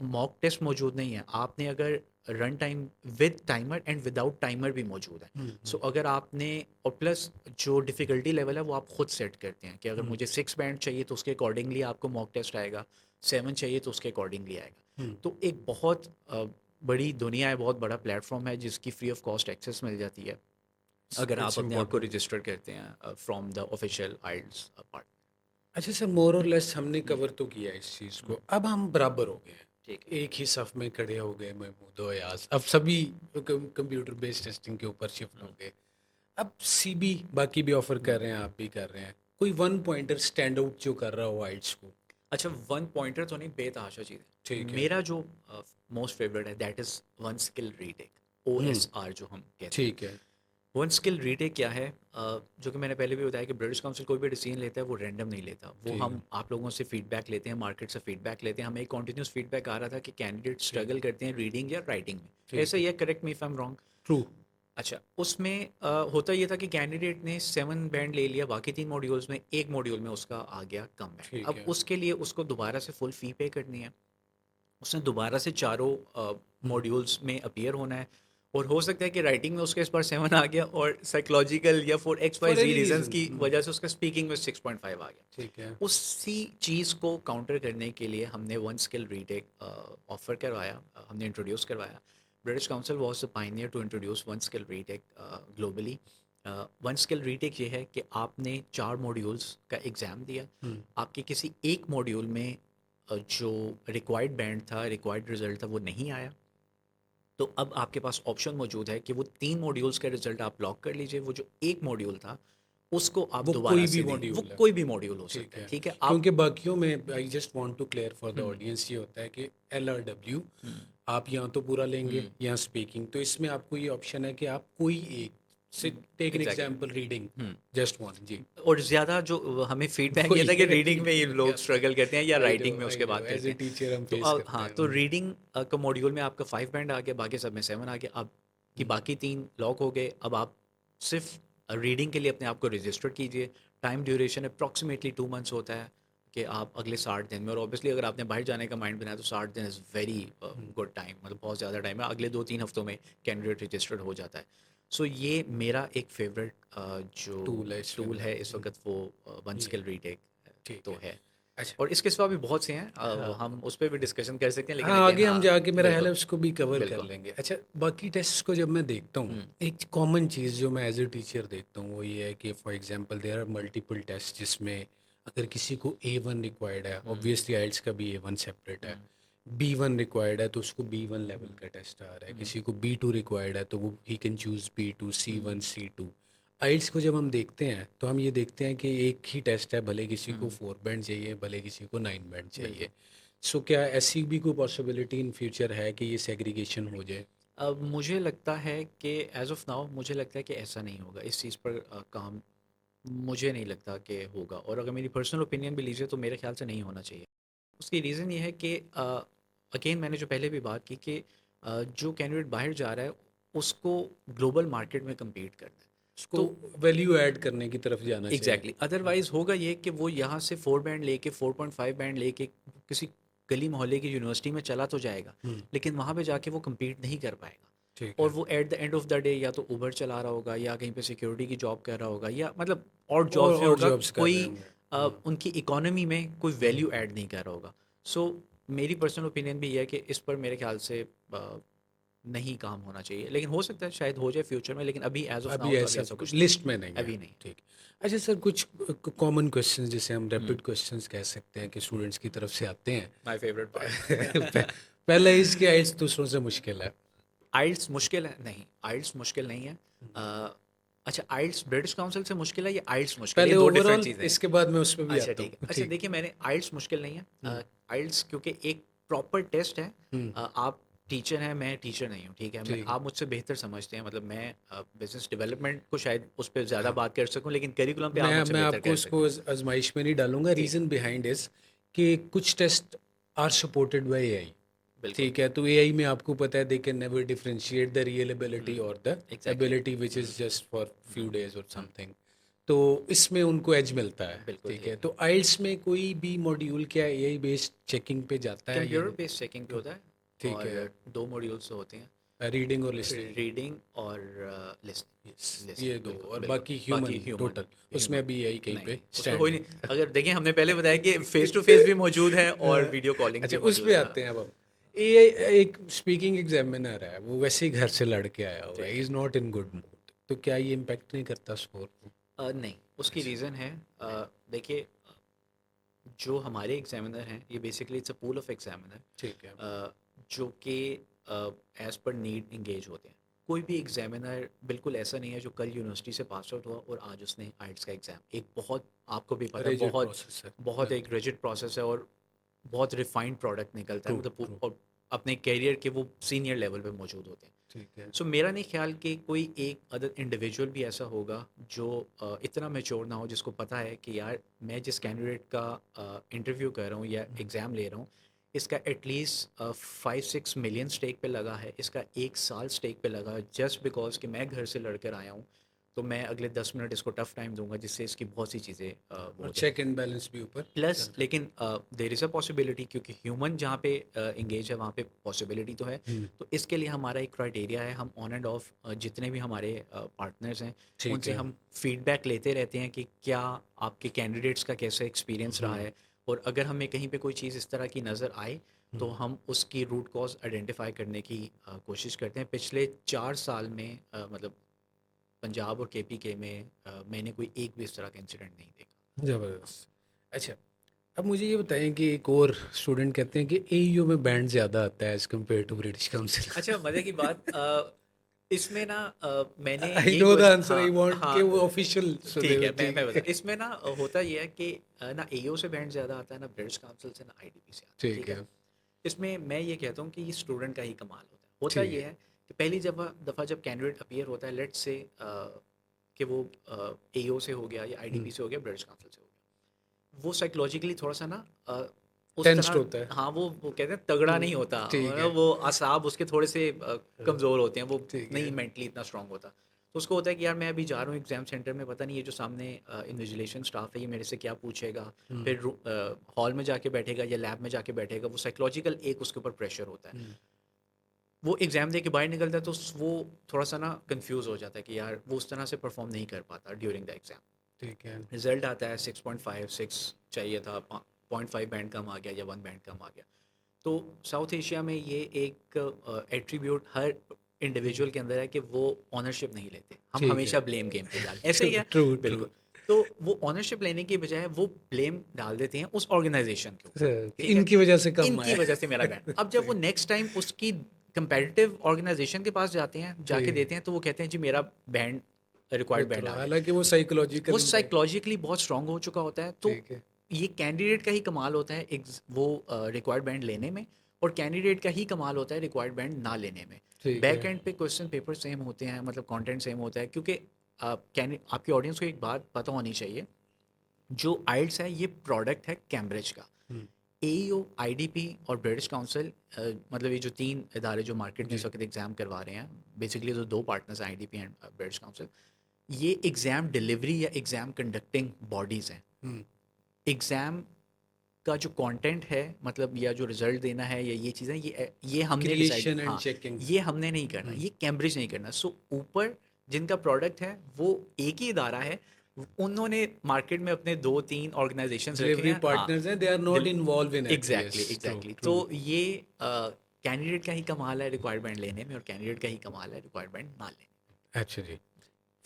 मॉक टेस्ट मौजूद नहीं है। आपने अगर run time with timer and without timer भी मौजूद है। हुँ, सो हुँ, अगर आपने, और प्लस जो डिफ़िकल्टी लेवल है वो आप खुद सेट करते हैं कि अगर हुँ, मुझे 6 बैंड चाहिए तो उसके अकॉर्डिंगली आपको मॉक टेस्ट आएगा, 7 चाहिए तो उसके अकॉर्डिंगली आएगा। हुँ। तो एक बहुत बड़ी दुनिया है, बहुत बड़ा प्लेटफॉर्म है जिसकी फ्री ऑफ कॉस्ट एक्सेस मिल जाती है अगर आप इट्स अपने आप को इम्पोर्टेंट। रजिस्टर करते हैं from the official IELTS part. अच्छा सर, मोर और लेस हमने कवर तो किया इस चीज़ को। अब हम बराबर हो गए हैं। ठीक है। एक ही सफ़ में खड़े हो गए महमूद और अयाज़। अब सभी कंप्यूटर बेस्ड टेस्टिंग के ऊपर शिफ्ट हो गए। अब सीबी बाकी भी ऑफ़र कर रहे हैं, आप भी कर रहे हैं। कोई वन पॉइंटर स्टैंड आउट जो कर रहा हो आइल्स को? अच्छा, वन पॉइंटर तो नहीं, बेतहाशा चीज़ है। ठीक है। मेरा जो मोस्ट फेवरेट है that is one skill retake, hmm, OSR जो हम कहते हैं। ठीक है। वन स्किल रीटेक क्या है? जो कि मैंने पहले भी बताया कि ब्रिटिश काउंसिल कोई भी डिसीजन लेता है वो रैंडम नहीं लेता। वो ठीक है, हम आप लोगों से फीडबैक लेते हैं, मार्केट से फीडबैक लेते हैं। हमें एक कंटिन्यूस फीडबैक आ रहा था कि कैंडिडेट ठीक है, स्ट्रगल करते हैं रीडिंग या राइटिंग में। ठीक ऐसा है। ही है, correct me if I am wrong. True. अच्छा, उसमें होता ये था कि कैंडिडेट ने 7 बैंड ले लिया, बाकी 3 मॉड्यूल्स में 1 मॉड्यूल में उसका आ गया कम बैंड। ठीक अब है। उसके लिए उसको दोबारा से फुल फ़ी पे करनी है। उसने दोबारा से चारों हुँ। मॉड्यूल्स में अपीयर होना है, और हो सकता है कि राइटिंग में उसका इस बार 7 आ गया, और साइकोलॉजिकल या for X Y for Z any reasons reason. की हुँ, वजह से उसका स्पीकिंग में 6.5 आ गया। ठीक है। उसी चीज़ को काउंटर करने के लिए हमने वन स्किल रीटेक ऑफर करवाया, हमने इंट्रोड्यूस करवाया। British Council was the pioneer to introduce one skill retake globally. One skill retake ये है कि आपने 4 मॉड्यूल्स का एग्ज़ाम दिया, हुँ, आपके किसी एक मॉड्यूल में जो रिक्वायर्ड बैंड था, रिक्वायर्ड रिजल्ट था, वो नहीं आया, तो अब आपके पास ऑप्शन मौजूद है कि वो 3 मॉड्यूल्स का रिजल्ट आप लॉक कर लीजिए। वो जो एक मॉड्यूल था उसको आप वो दोबारा कोई भी से दें, वो मॉड्यूल है। कोई भी मॉड्यूल हो ठीक सकता है, है। ठीक है? आप क्योंकि बाकियों में I just want to clear for the हुँ, ऑडियंस ये होता है कि एलआरडब्ल्यू हुँ, आप या तो पूरा लेंगे हुँ, या स्पीकिंग। तो इसमें आपको ये ऑप्शन है कि आप कोई एक से take an exactly. Example reading हुँ, जस्ट वन। जी। और ज़्यादा जो हमें फीडबैक ये वही था कि रीडिंग में ये रीडिंग लोग आता है। स्ट्रगल करते हैं या राइटिंग में आई उसके नो बाद एज़ करते अ हैं। टीचर हम तो फेस करते हाँ, हैं। तो रीडिंग का मॉड्यूल में आपका 5 बैंड आ गया, बाकी सब में 7 आ गया। अब कि हुँ, बाकी 3 लॉक हो गए। अब आप सिर्फ़ रीडिंग के लिए अपने आप को रजिस्टर कीजिए। टाइम ड्यूरेशन अप्रॉक्सिमेटली 2 मंथ्स होता है कि आप अगले 60 दिन में, और ऑब्वियसली अगर आपने बाहर जाने का माइंड बनाया तो 60 दिन is very hmm, good time, मतलब बहुत ज़्यादा टाइम है। अगले 2-3 हफ्तों में कैंडिडेट रजिस्टर्ड हो जाता है। सो ये मेरा एक फ़ेवरेट जो टूल है इस टूल समय। है इस वक़्त, वो वन ये स्किल रीटेक ठीक तो है। है। अच्छा। और इसके सिवा भी बहुत से हैं, हाँ। हम उस पे भी डिस्कशन कर सकते हैं, लेकिन हाँ, अगेन आगे हम हाँ, जाके मेरा ख़्याल है बिल्कुल, उसको भी कवर कर बिल्कुल। लेंगे। अच्छा, बाकी टेस्ट्स को जब मैं देखता हूँ, हुँ, एक कॉमन चीज़ जो मैं एज़ अ टीचर देखता हूँ वो ये है कि for example there are multiple test जिसमें अगर किसी को A1 रिक्वायर्ड है, हुँ, ऑब्वियसली आइल्स का भी A1 सेपरेट है। हुँ, B1 रिक्वायर्ड है तो उसको B1 लेवल हुँ, का टेस्ट आ रहा है। हुँ, किसी को B2 रिक्वायर्ड है तो वो he can choose B2, hmm, C1, C2। आइल्स को जब हम देखते हैं तो हम ये देखते हैं कि एक ही टेस्ट है, भले किसी को हुँ, 4 बैंड चाहिए, भले किसी को 9 बैंड चाहिए। बिल्कुल। सो क्या ऐसी भी कोई पॉसिबिलिटी इन फ्यूचर है कि ये सेग्रीगेशन हो जाए? अब मुझे लगता है कि एज़ ऑफ़ नाउ मुझे लगता है कि ऐसा नहीं होगा। इस चीज़ पर काम मुझे नहीं लगता कि होगा, और अगर मेरी पर्सनल ओपिनियन भी लीजिए तो मेरे ख्याल से नहीं होना चाहिए। उसकी रीज़न ये है कि अगेन मैंने जो पहले भी बात की कि जो कैंडिडेट बाहर जा रहा है उसको ग्लोबल मार्केट में कम्पीट करना है। उसको तो वैल्यू ऐड करने की तरफ जाना चाहिए। एग्जैक्टली अदरवाइज होगा ये कि वो यहाँ से 4 बैंड लेके 4.5 बैंड लेके किसी गली मोहल्ले की यूनिवर्सिटी में चला तो जाएगा, हम्म, लेकिन वहाँ पे जाके वो कम्पीट नहीं कर पाएगा। ठीक और है। वो at the end of the day या तो उबर चला रहा होगा या कहीं पे सिक्योरिटी की जॉब कर रहा होगा या मतलब और जॉब्स में और होगा, जॉब्स कर रहे कोई होंगे। हम्म, उनकी इकोनॉमी में कोई हम्म। वैल्यू ऐड नहीं कर रहा होगा। सो मेरी पर्सनल ओपिनियन भी ये है कि इस पर मेरे ख्याल से नहीं काम होना चाहिए, लेकिन हो सकता है शायद हो जाए फ्यूचर में, लेकिन अभी एज ऑफ अभी नाउ तो अभी ऐसा ऐसा कुछ नहीं लिस्ट है। में नहीं है। अभी नहीं। ठीक। अच्छा सर, कुछ कॉमन क्वेश्चंस जिसे हम हम्म। रैपिड क्वेश्चंस कह सकते हैं कि स्टूडेंट्स की तरफ से आते हैं। माय फेवरेट पह- पार्ट। पहला इसके आइल्स दूसरों से मुश्किल है। आइल्स मुश्किल है नहीं, आइल्स मुश्किल नहीं है। अ, अच्छा, आइल्स ब्रिटिश काउंसिल से मुश्किल है या आइल्स मुश्किल है, पहले ये दो डिफरेंट ओवरऑल, चीज़ें हैं। इसके बाद मैं उस पे भी अच्छा आता ठीक है। हूँ। अच्छा ठीक। देखिए, मैंने आइल्स मुश्किल नहीं है। हम्म, आइल्स क्योंकि एक प्रॉपर टेस्ट है। हम्म, आप टीचर हैं, मैं टीचर नहीं हूँ, ठीक है। मैं ठीक है। आप मुझसे बेहतर समझते हैं, मतलब मैं बिजनेस डेवलपमेंट को शायद उस पर ज़्यादा हाँ, बात कर सकूँ, लेकिन करिकुलम पे आप मुझसे मैं बेहतर आपको कर उसको सकते हैं। आजमाइश में नहीं डालूंगा। ठीक है। रीजन बिहाइंड इज कि कुछ test are supported by AI. बिल्कुल। ठीक है, तो एआई में आपको पता है they can never differentiate the real ability और the exactly. Ability which is just for few days और समथिंग। तो इसमें उनको एज मिलता है। बिल्कुल ठीक ठीक है, है। तो आइल्स में कोई भी मॉड्यूल क्या एआई बेस्ड चेकिंग पे जाता है या कंप्यूटर नहीं? बेस्ड चेकिंग पे होता है। ठीक है। और दो मॉड्यूल्स होते हैं, रीडिंग और लिसनिंग। रीडिंग और यस, लिसनिंग। ये लिसनिंग, दो, बिल्कुल और बिल्कुल। बाकी बाकी ह्यूमन ह्यूमन। टोटल। उसमें ह्यूमन। अभी यही कहीं नहीं पे नहीं, उसमें स्टैंड कोई नहीं। है। अगर देखिए, हमने पहले बताया कि फेस टू फेस भी मौजूद है और वीडियो कॉलिंग अच्छा, भी उस मौजूद पे है। हाँ, आते हैं अब हम। ये एक स्पीकिंग एग्जामिनर है, वो वैसे ही घर से लड़ के आया हुआ है, ठीक है। Is not in good mood, तो क्या ये इम्पेक्ट नहीं करता स्कोर को? नहीं, उसकी अच्छा। रीज़न है। देखिए, जो हमारे एग्जामिनर हैं ये basically it's a pool of examiner, ठीक है। जो कि एज़ पर नीड इंगेज होते हैं। कोई भी एग्जामिनर बिल्कुल ऐसा नहीं है जो कल यूनिवर्सिटी से पास आउट हुआ और आज उसने आइट्स का एग्ज़ाम, एक बहुत, आपको भी पता है, रिजिड बहुत प्रोसेस है। बहुत एक रिजिड प्रोसेस है और बहुत रिफाइंड प्रोडक्ट निकलता है, ट्रू, मतलब ट्रू। और अपने करियर के वो सीनियर लेवल पे मौजूद होते हैं। ठीक है। सो मेरा नहीं ख्याल कि कोई एक अदर इंडिविजुअल भी ऐसा होगा जो इतना मेच्योर ना हो, जिसको पता है कि यार मैं जिस कैंडिडेट का इंटरव्यू कर रहा हूँ या एग्ज़ाम ले रहा हूँ, इसका एटलीस्ट 5-6 मिलियन स्टेक पे लगा है, इसका 1 साल स्टेक पे लगा है, जस्ट बिकॉज कि मैं घर से लड़कर आया हूँ, तो मैं अगले 10 मिनट इसको टफ टाइम दूंगा जिससे इसकी बहुत सी चीज़ें वो और हो जाए। चेक एंड बैलेंस भी ऊपर प्लस चलता है। लेकिन देर इज़ अ पॉसिबिलिटी, क्योंकि ह्यूमन जहाँ पे इंगेज है वहाँ पे पॉसिबिलिटी तो है। हम्म, तो इसके लिए हमारा एक क्राइटेरिया है, हम ऑन एंड ऑफ जितने भी हमारे पार्टनर्स हैं ठीक उनसे है। हम फीडबैक लेते रहते हैं कि क्या आपके कैंडिडेट्स का कैसा एक्सपीरियंस रहा हम्म, है, और अगर हमें कहीं पे कोई चीज़ इस तरह की नज़र आए तो हम्म, हम उसकी रूट कॉज आइडेंटिफाई करने की कोशिश करते हैं। पिछले 4 साल में मतलब पंजाब और केपीके में मैंने कोई एक भी इस तरह का इंसिडेंट नहीं देखा। जबरदस्त। अच्छा, अब मुझे ये बताएं कि एक और स्टूडेंट कहते हैं कि एईयू में बैंड ज़्यादा आता है as compared to British Council. अच्छा, मज़े की बात, इसमें ना मैंने आई यही know the question, answer, I हाँ वांट हाँ, कि वो ऑफिशियल सुने ठीक हुए। है, मैं बता, ठीक। इसमें ना होता ये है कि ना एओ से बैंड ज़्यादा आता है, ना ब्रिटिश काउंसिल से, ना आईडीपी से आता है, ठीक ठीक है। है। इसमें मैं ये कहता हूँ कि ये स्टूडेंट का ही कमाल होता है। होता ठीक ये है। है कि पहली दफ़ा जब कैंडिडेट अपीयर होता है, लेट्स से कि वो एओ से हो गया या हम्म। आईडीपी से हो गया, ब्रिटिश काउंसिल से हो गया, वो साइकोलॉजिकली थोड़ा सा ना उस टेंस्ड तरह, होता है। हाँ, वो कहते हैं तगड़ा नहीं होता, ठीक है। मतलब वो असाब उसके थोड़े से हाँ, कमज़ोर होते हैं, वो ठीक है। नहीं मेंटली इतना स्ट्रांग होता। तो उसको होता है कि यार मैं अभी जा रहा हूँ एग्ज़ाम सेंटर में, पता नहीं ये जो सामने इन्विजिलेशन स्टाफ है ये मेरे से क्या पूछेगा, हम्म, फिर हॉल में जाके बैठेगा या लैब में जाके बैठेगा, वो साइकोलॉजिकल एक उसके ऊपर प्रेशर होता है। हम्म, वो एग्ज़ाम दे के बाहर निकलता है तो वो थोड़ा सा ना कंफ्यूज हो जाता है कि यार वो उस तरह से परफॉर्म नहीं कर पाता ड्यूरिंग द एग्ज़ाम। ठीक है। रिजल्ट आता है 6.5, 6 चाहिए था, 0.5 बैंड कम आ गया या 1 बैंड कम आ गया। तो साउथ एशिया में ये एक एट्रीब्यूट हर इंडिविजुअल के अंदर है कि वो ऑनरशिप नहीं लेते, हम ठीक है। हमेशा ब्लेम गेम पे डाल, ऐसे ट्रू, ही है। True, true. बिल्कुल। तो वो ऑनरशिप लेने की बजाय वो ब्लेम डाल देते हैं उस ऑर्गेनाइजेशन के ऊपर, ठीक है, इनकी वजह से कम इनकी आया। वजह से मेरा बैंड। अब जब वो नेक्स्ट टाइम उसकी कंपेटिटिव ऑर्गेनाइजेशन के पास जाते हैं, जाके ठीक। देते हैं, तो वो कहते हैं जी मेरा बैंड, रिक्वायर्ड बैंड उतरा, आ गया। हालांकि वो साइकोलॉजिकल वो इम्पैक्ट। साइकोलॉजिकली बहुत स्ट्रांग हो चुका होता है। तो ठीक है। ये कैंडिडेट का ही कमाल होता है वो रिक्वायर्ड बैंड लेने में, और कैंडिडेट का ही कमाल होता है रिक्वायर्ड बैंड ना लेने में। ठीक बैक है। एंड पे क्वेश्चन पेपर सेम होते हैं, मतलब कंटेंट सेम होता है, क्योंकि आपकी ऑडियंस को एक बात पता होनी चाहिए, जो आइल्स है ये प्रोडक्ट है कैम्ब्रिज का। हम्म, एईओ, आईडीपी और ब्रिटिश काउंसिल, मतलब ये जो तीन इदारे जो मार्केट में इस जी। वक्त एग्ज़ाम करवा रहे हैं, बेसिकली जो दो पार्टनर्स हैं, आईडीपी एंड ब्रिटिश काउंसिल, ये एग्ज़ाम डिलीवरी या एग्ज़ाम कंडक्टिंग बॉडीज़ हैं। हम्म, एग्ज़ाम का जो कंटेंट है, मतलब या जो रिजल्ट देना है या ये चीज़ें, ये हमने डिसाइड, क्रिएशन एंड हाँ, चेकिंग। ये हमने नहीं करना, हम्म, ये कैम्ब्रिज नहीं करना। सो ऊपर जिनका प्रोडक्ट है वो एक ही इदारा है, उन्होंने मार्केट में अपने दो तीन ऑर्गेनाइजेशंस रखे डिलीवरी हैं, हाँ। पार्टनर्स हैं, they are not involve in it, exactly yes, true exactly. तो ट्रू। ये कैंडिडेट का ही कमाल है रिक्वायरमेंट लेने में, और कैंडिडेट का ही कमाल है रिक्वायरमेंट ना लेने अच्छा जी।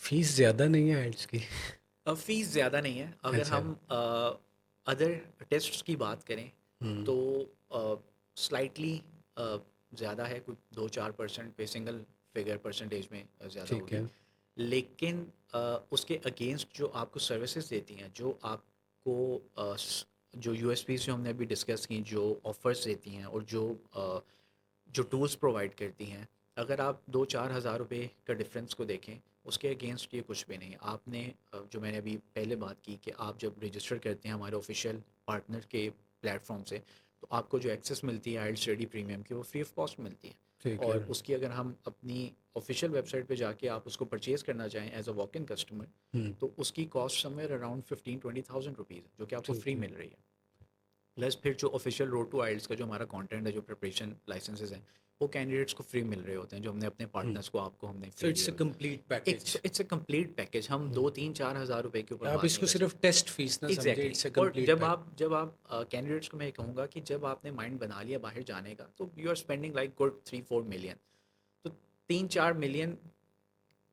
फीस ज़्यादा नहीं है एड्स की? में। फीस ज़्यादा नहीं है। अगर अच्छा। हम अदर टेस्ट्स की बात करें हम्म, तो स्लाइटली ज़्यादा है, कुछ 2-4% पे सिंगल फिगर परसेंटेज में ज़्यादा ठीक होगी। है। लेकिन उसके अगेंस्ट जो आपको सर्विसेज देती हैं, जो आपको जो यूएसपी जो हमने अभी डिस्कस की, जो ऑफर्स देती हैं और जो टूल्स प्रोवाइड करती हैं, अगर आप 2-4 हज़ार रुपये का डिफरेंस को देखें, उसके अगेंस्ट ये कुछ भी नहीं है। आपने जो मैंने अभी पहले बात की कि आप जब रजिस्टर करते हैं हमारे ऑफिशियल पार्टनर के प्लेटफॉर्म से, तो आपको जो एक्सेस मिलती है आइल्स स्टडी प्रीमियम की, वो फ्री ऑफ कॉस्ट मिलती है। ठीक है। और उसकी अगर हम अपनी ऑफिशियल वेबसाइट पे जाके आप उसको परचेज़ करना चाहें as a walk in customer, hmm, तो उसकी cost somewhere around 15-20 thousand rupees, जो कि आपको ठीक फ्री है। मिल रही है। प्लस फिर जो ऑफिशियल रोड टू आइल्स का जो हमारा कंटेंट है, जो प्रिपरेशन लाइसेंसेस हैं, वो कैंडिडेट्स को फ्री मिल रहे होते हैं, जो हमने अपने हम्म, पार्टनर्स को, आपको हमने सो फ्री इट्स दिए अ होते कंप्लीट हैं। Package. It's a complete package. हम 2-3-4 हज़ार रुपए के ऊपर आप बात नहीं इसको कर सिर्फ सकते। टेस्ट फीस ना समझे, एग्जैक्टली इट्स अ exactly। और कंप्लीट पैक। जब आप कैंडिडेट्स को मैं ये कहूँगा कि जब आपने माइंड बना लिया बाहर जाने का, तो you are spending like good 3-4 million. तो 3-4 मिलियन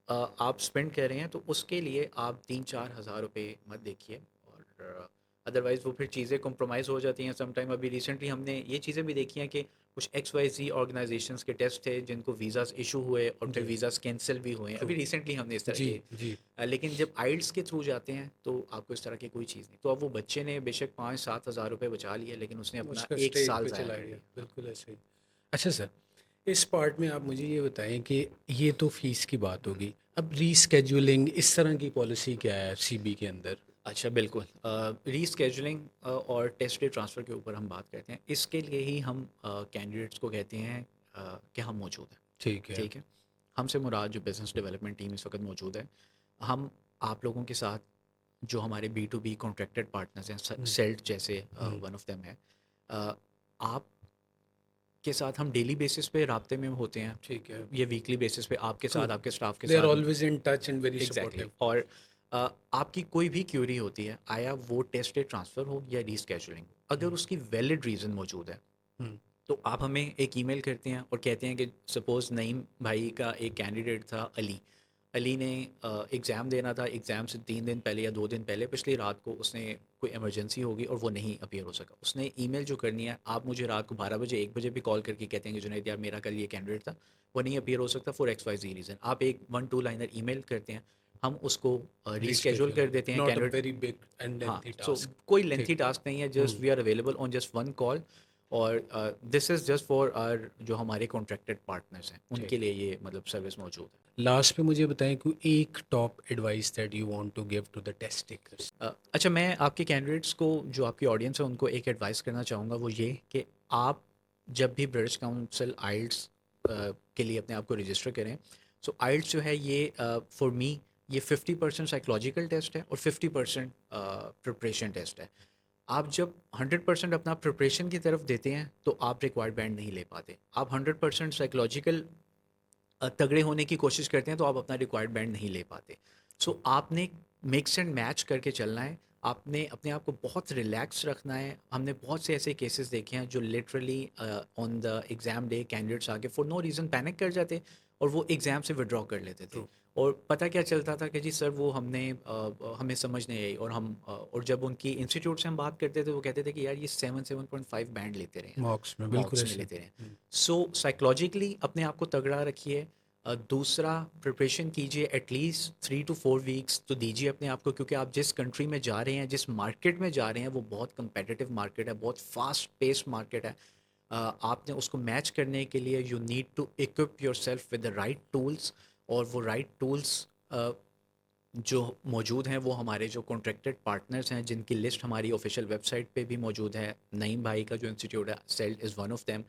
आप स्पेंड कर रहे हैं, तो उसके लिए आप 3-4 हज़ार रुपये मत देखिए। और अदरवाइज़ वो फिर चीज़ें कॉम्प्रोमाइज़ हो जाती हैं समटाइम। अभी रिसेंटली हमने ये चीज़ें भी देखी हैं कि कुछ XYZ ऑर्गेनाइजेशंस के टेस्ट थे जिनको वीज़ास इशू हुए और फिर जी, वीज़ास कैंसिल भी हुए हैं। ट्रू। अभी रिसेंटली हमने इस तरह जी, के जी। लेकिन जब आइल्स के थ्रू जाते हैं तो आपको इस तरह की कोई चीज़ नहीं। तो अब वो बच्चे ने बेशक 5-7 हज़ार रुपये बचा लिए, लेकिन उसने अपना उसका एक स्टेज साल पे ज़ाया चला कर गया, लिया। हाँ। बिल्कुल ऐसे ही। अच्छा सर, इस पार्ट में आप मुझे ये बताएं कि ये तो फीस की बात होगी, अब रीस्केड्यूलिंग इस तरह की पॉलिसी क्या है सीबी के अंदर? अच्छा, बिल्कुल। रीस्केजुलिंग और टेस्ट डे ट्रांसफ़र के ऊपर हम बात करते हैं। इसके लिए ही हम कैंडिडेट्स को कहते हैं कि हम मौजूद हैं। ठीक है। ठीक है? हमसे मुराद जो बिज़नेस डेवलपमेंट टीम इस वक़्त मौजूद है। हम आप लोगों के साथ, जो हमारे B to B contracted partners हैं, हम्म, सेल्ट जैसे हम्म, वन ऑफ देम है। आपके साथ हम डेली बेसिस पे राब्ते में होते हैं, ठीक है। या वीकली बेसिस पे आपके ट्रू। साथ, आपके स्टाफ के दे आर साथ। Always in touch and very exactly supportive. exactly। और आपकी कोई भी क्यूरी होती है, आया वो टेस्ट डे ट्रांसफ़र हो या रीस्केजुलिंग, अगर हम्म, उसकी वैलिड रीज़न मौजूद है, हम्म, तो आप हमें एक ईमेल करते हैं और कहते हैं कि सपोज़ नईम भाई का एक कैंडिडेट था अली। अली ने एग्ज़ाम देना था, एग्ज़ाम से 3 दिन पहले या 2 दिन पहले पिछली रात को उसने कोई इमरजेंसी होगी और वो नहीं अपीयर हो सका। उसने ईमेल जो करनी है, आप मुझे रात को 12 बजे 1 बजे भी कॉल करके कहते हैं कि जुनैद यार मेरा कल ये कैंडिडेट था, वो नहीं अपीयर हो सकता फॉर XYZ रीज़न। आप एक 1-2 लाइनर ईमेल करते हैं, हम उसको रीस्केड्यूल कर रीस्केड्यूलिंग देते हैं not a candidate. Very big and हाँ, लेंथी सो टास्क। कोई ठीक। लेंथी टास्क नहीं है, just hmm, we are available on just 1 call. और this is just for our जो हमारे कॉन्ट्रैक्टेड पार्टनर्स हैं, ठीक। उनके लिए ये मतलब सर्विस मौजूद है। लास्ट पे मुझे बताएं कोई एक top advice that you want to give to the test takers. अच्छा, मैं आपके कैंडिडेट्स को, जो आपकी ऑडियंस है, उनको एक एडवाइस करना चाहूँगा, वो ये कि आप जब भी ब्रिटिश काउंसिल आइल्स के लिए अपने आप को रजिस्टर करें, सो आइल्स जो है ये फॉर मी ये 50% साइकोलॉजिकल टेस्ट है और 50% प्रिपरेशन टेस्ट है। आप जब 100% अपना प्रिपरेशन की तरफ देते हैं तो आप रिक्वायर्ड बैंड नहीं ले पाते। आप 100% साइकोलॉजिकल तगड़े होने की कोशिश करते हैं तो आप अपना रिक्वायर्ड बैंड नहीं ले पाते। सो आपने मिक्स एंड मैच करके चलना है। आपने अपने आप को बहुत रिलैक्स रखना है। हमने बहुत से ऐसे केसेस देखे हैं जो literally on the exam day candidates आके फॉर नो रीज़न पैनिक कर जाते और वो एग्ज़ाम से विड्रॉ कर लेते थे। ट्रू। और पता क्या चलता था कि जी सर वो हमें समझ नहीं आई, और और जब उनकी इंस्टीट्यूट से हम बात करते थे, वो कहते थे कि यार ये 7-7.5 बैंड लेते रहे हैं, मॉक्स में बिल्कुल मॉक्स में ऐसे ही। लेते रहे हैं। सो साइकोलॉजिकली अपने आप को तगड़ा रखिए। दूसरा, प्रिपरेशन कीजिए, एटलीस्ट 3 to 4 वीक्स तो दीजिए अपने आप को, क्योंकि आप जिस कंट्री में जा रहे हैं, जिस मार्केट में जा रहे हैं, वो बहुत कंपेटिटिव मार्केट है, बहुत फास्ट पेस्ड मार्केट है। आपने उसको मैच करने के लिए you need to equip yourself with the right tools. और वो राइट टूल्स जो मौजूद हैं वो हमारे जो कॉन्ट्रैक्टेड पार्टनर्स हैं, जिनकी लिस्ट हमारी ऑफिशियल वेबसाइट पे भी मौजूद है। नईम भाई का जो इंस्टीट्यूट है, CELT is one of them.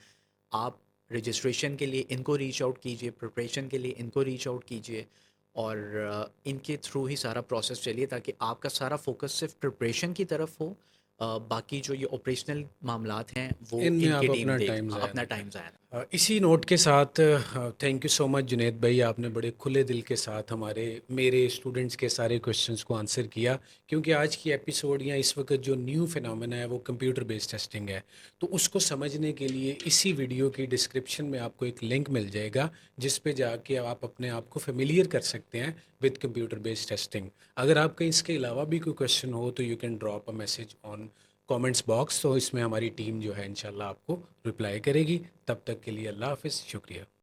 आप रजिस्ट्रेशन के लिए इनको रीच आउट कीजिए, प्रिपरेशन के लिए इनको रीच आउट कीजिए, और इनके थ्रू ही सारा प्रोसेस चलिए, ताकि आपका सारा फोकस सिर्फ प्रिपरेशन की तरफ हो। बाकी जो ये ऑपरेशनल मामलात हैं वो इनमें इनकी आप टीम अपना देख, टाइम हाँ, ज़ाया अपना ना करें। टाइम ज़ाया ना। इसी नोट के साथ thank you so much Junaid भाई, आपने बड़े खुले दिल के साथ मेरे स्टूडेंट्स के सारे क्वेश्चंस को आंसर किया। क्योंकि आज की एपिसोड या इस वक्त जो न्यू फिनोमेना है वो कंप्यूटर बेस्ड टेस्टिंग है। तो उसको समझने के लिए इसी वीडियो की डिस्क्रिप्शन में आपको एक लिंक मिल जाएगा, जिस पे जाके आप अपने आप को फेमिलियर कर सकते हैं विद कंप्यूटर बेस्ड टेस्टिंग। अगर आपका इसके अलावा भी कोई क्वेश्चन हो तो you can drop a message on comments box, तो इसमें हमारी टीम जो है इंशाल्लाह आपको रिप्लाई करेगी। तब तक के लिए अल्लाह हाफ़िज़, शुक्रिया।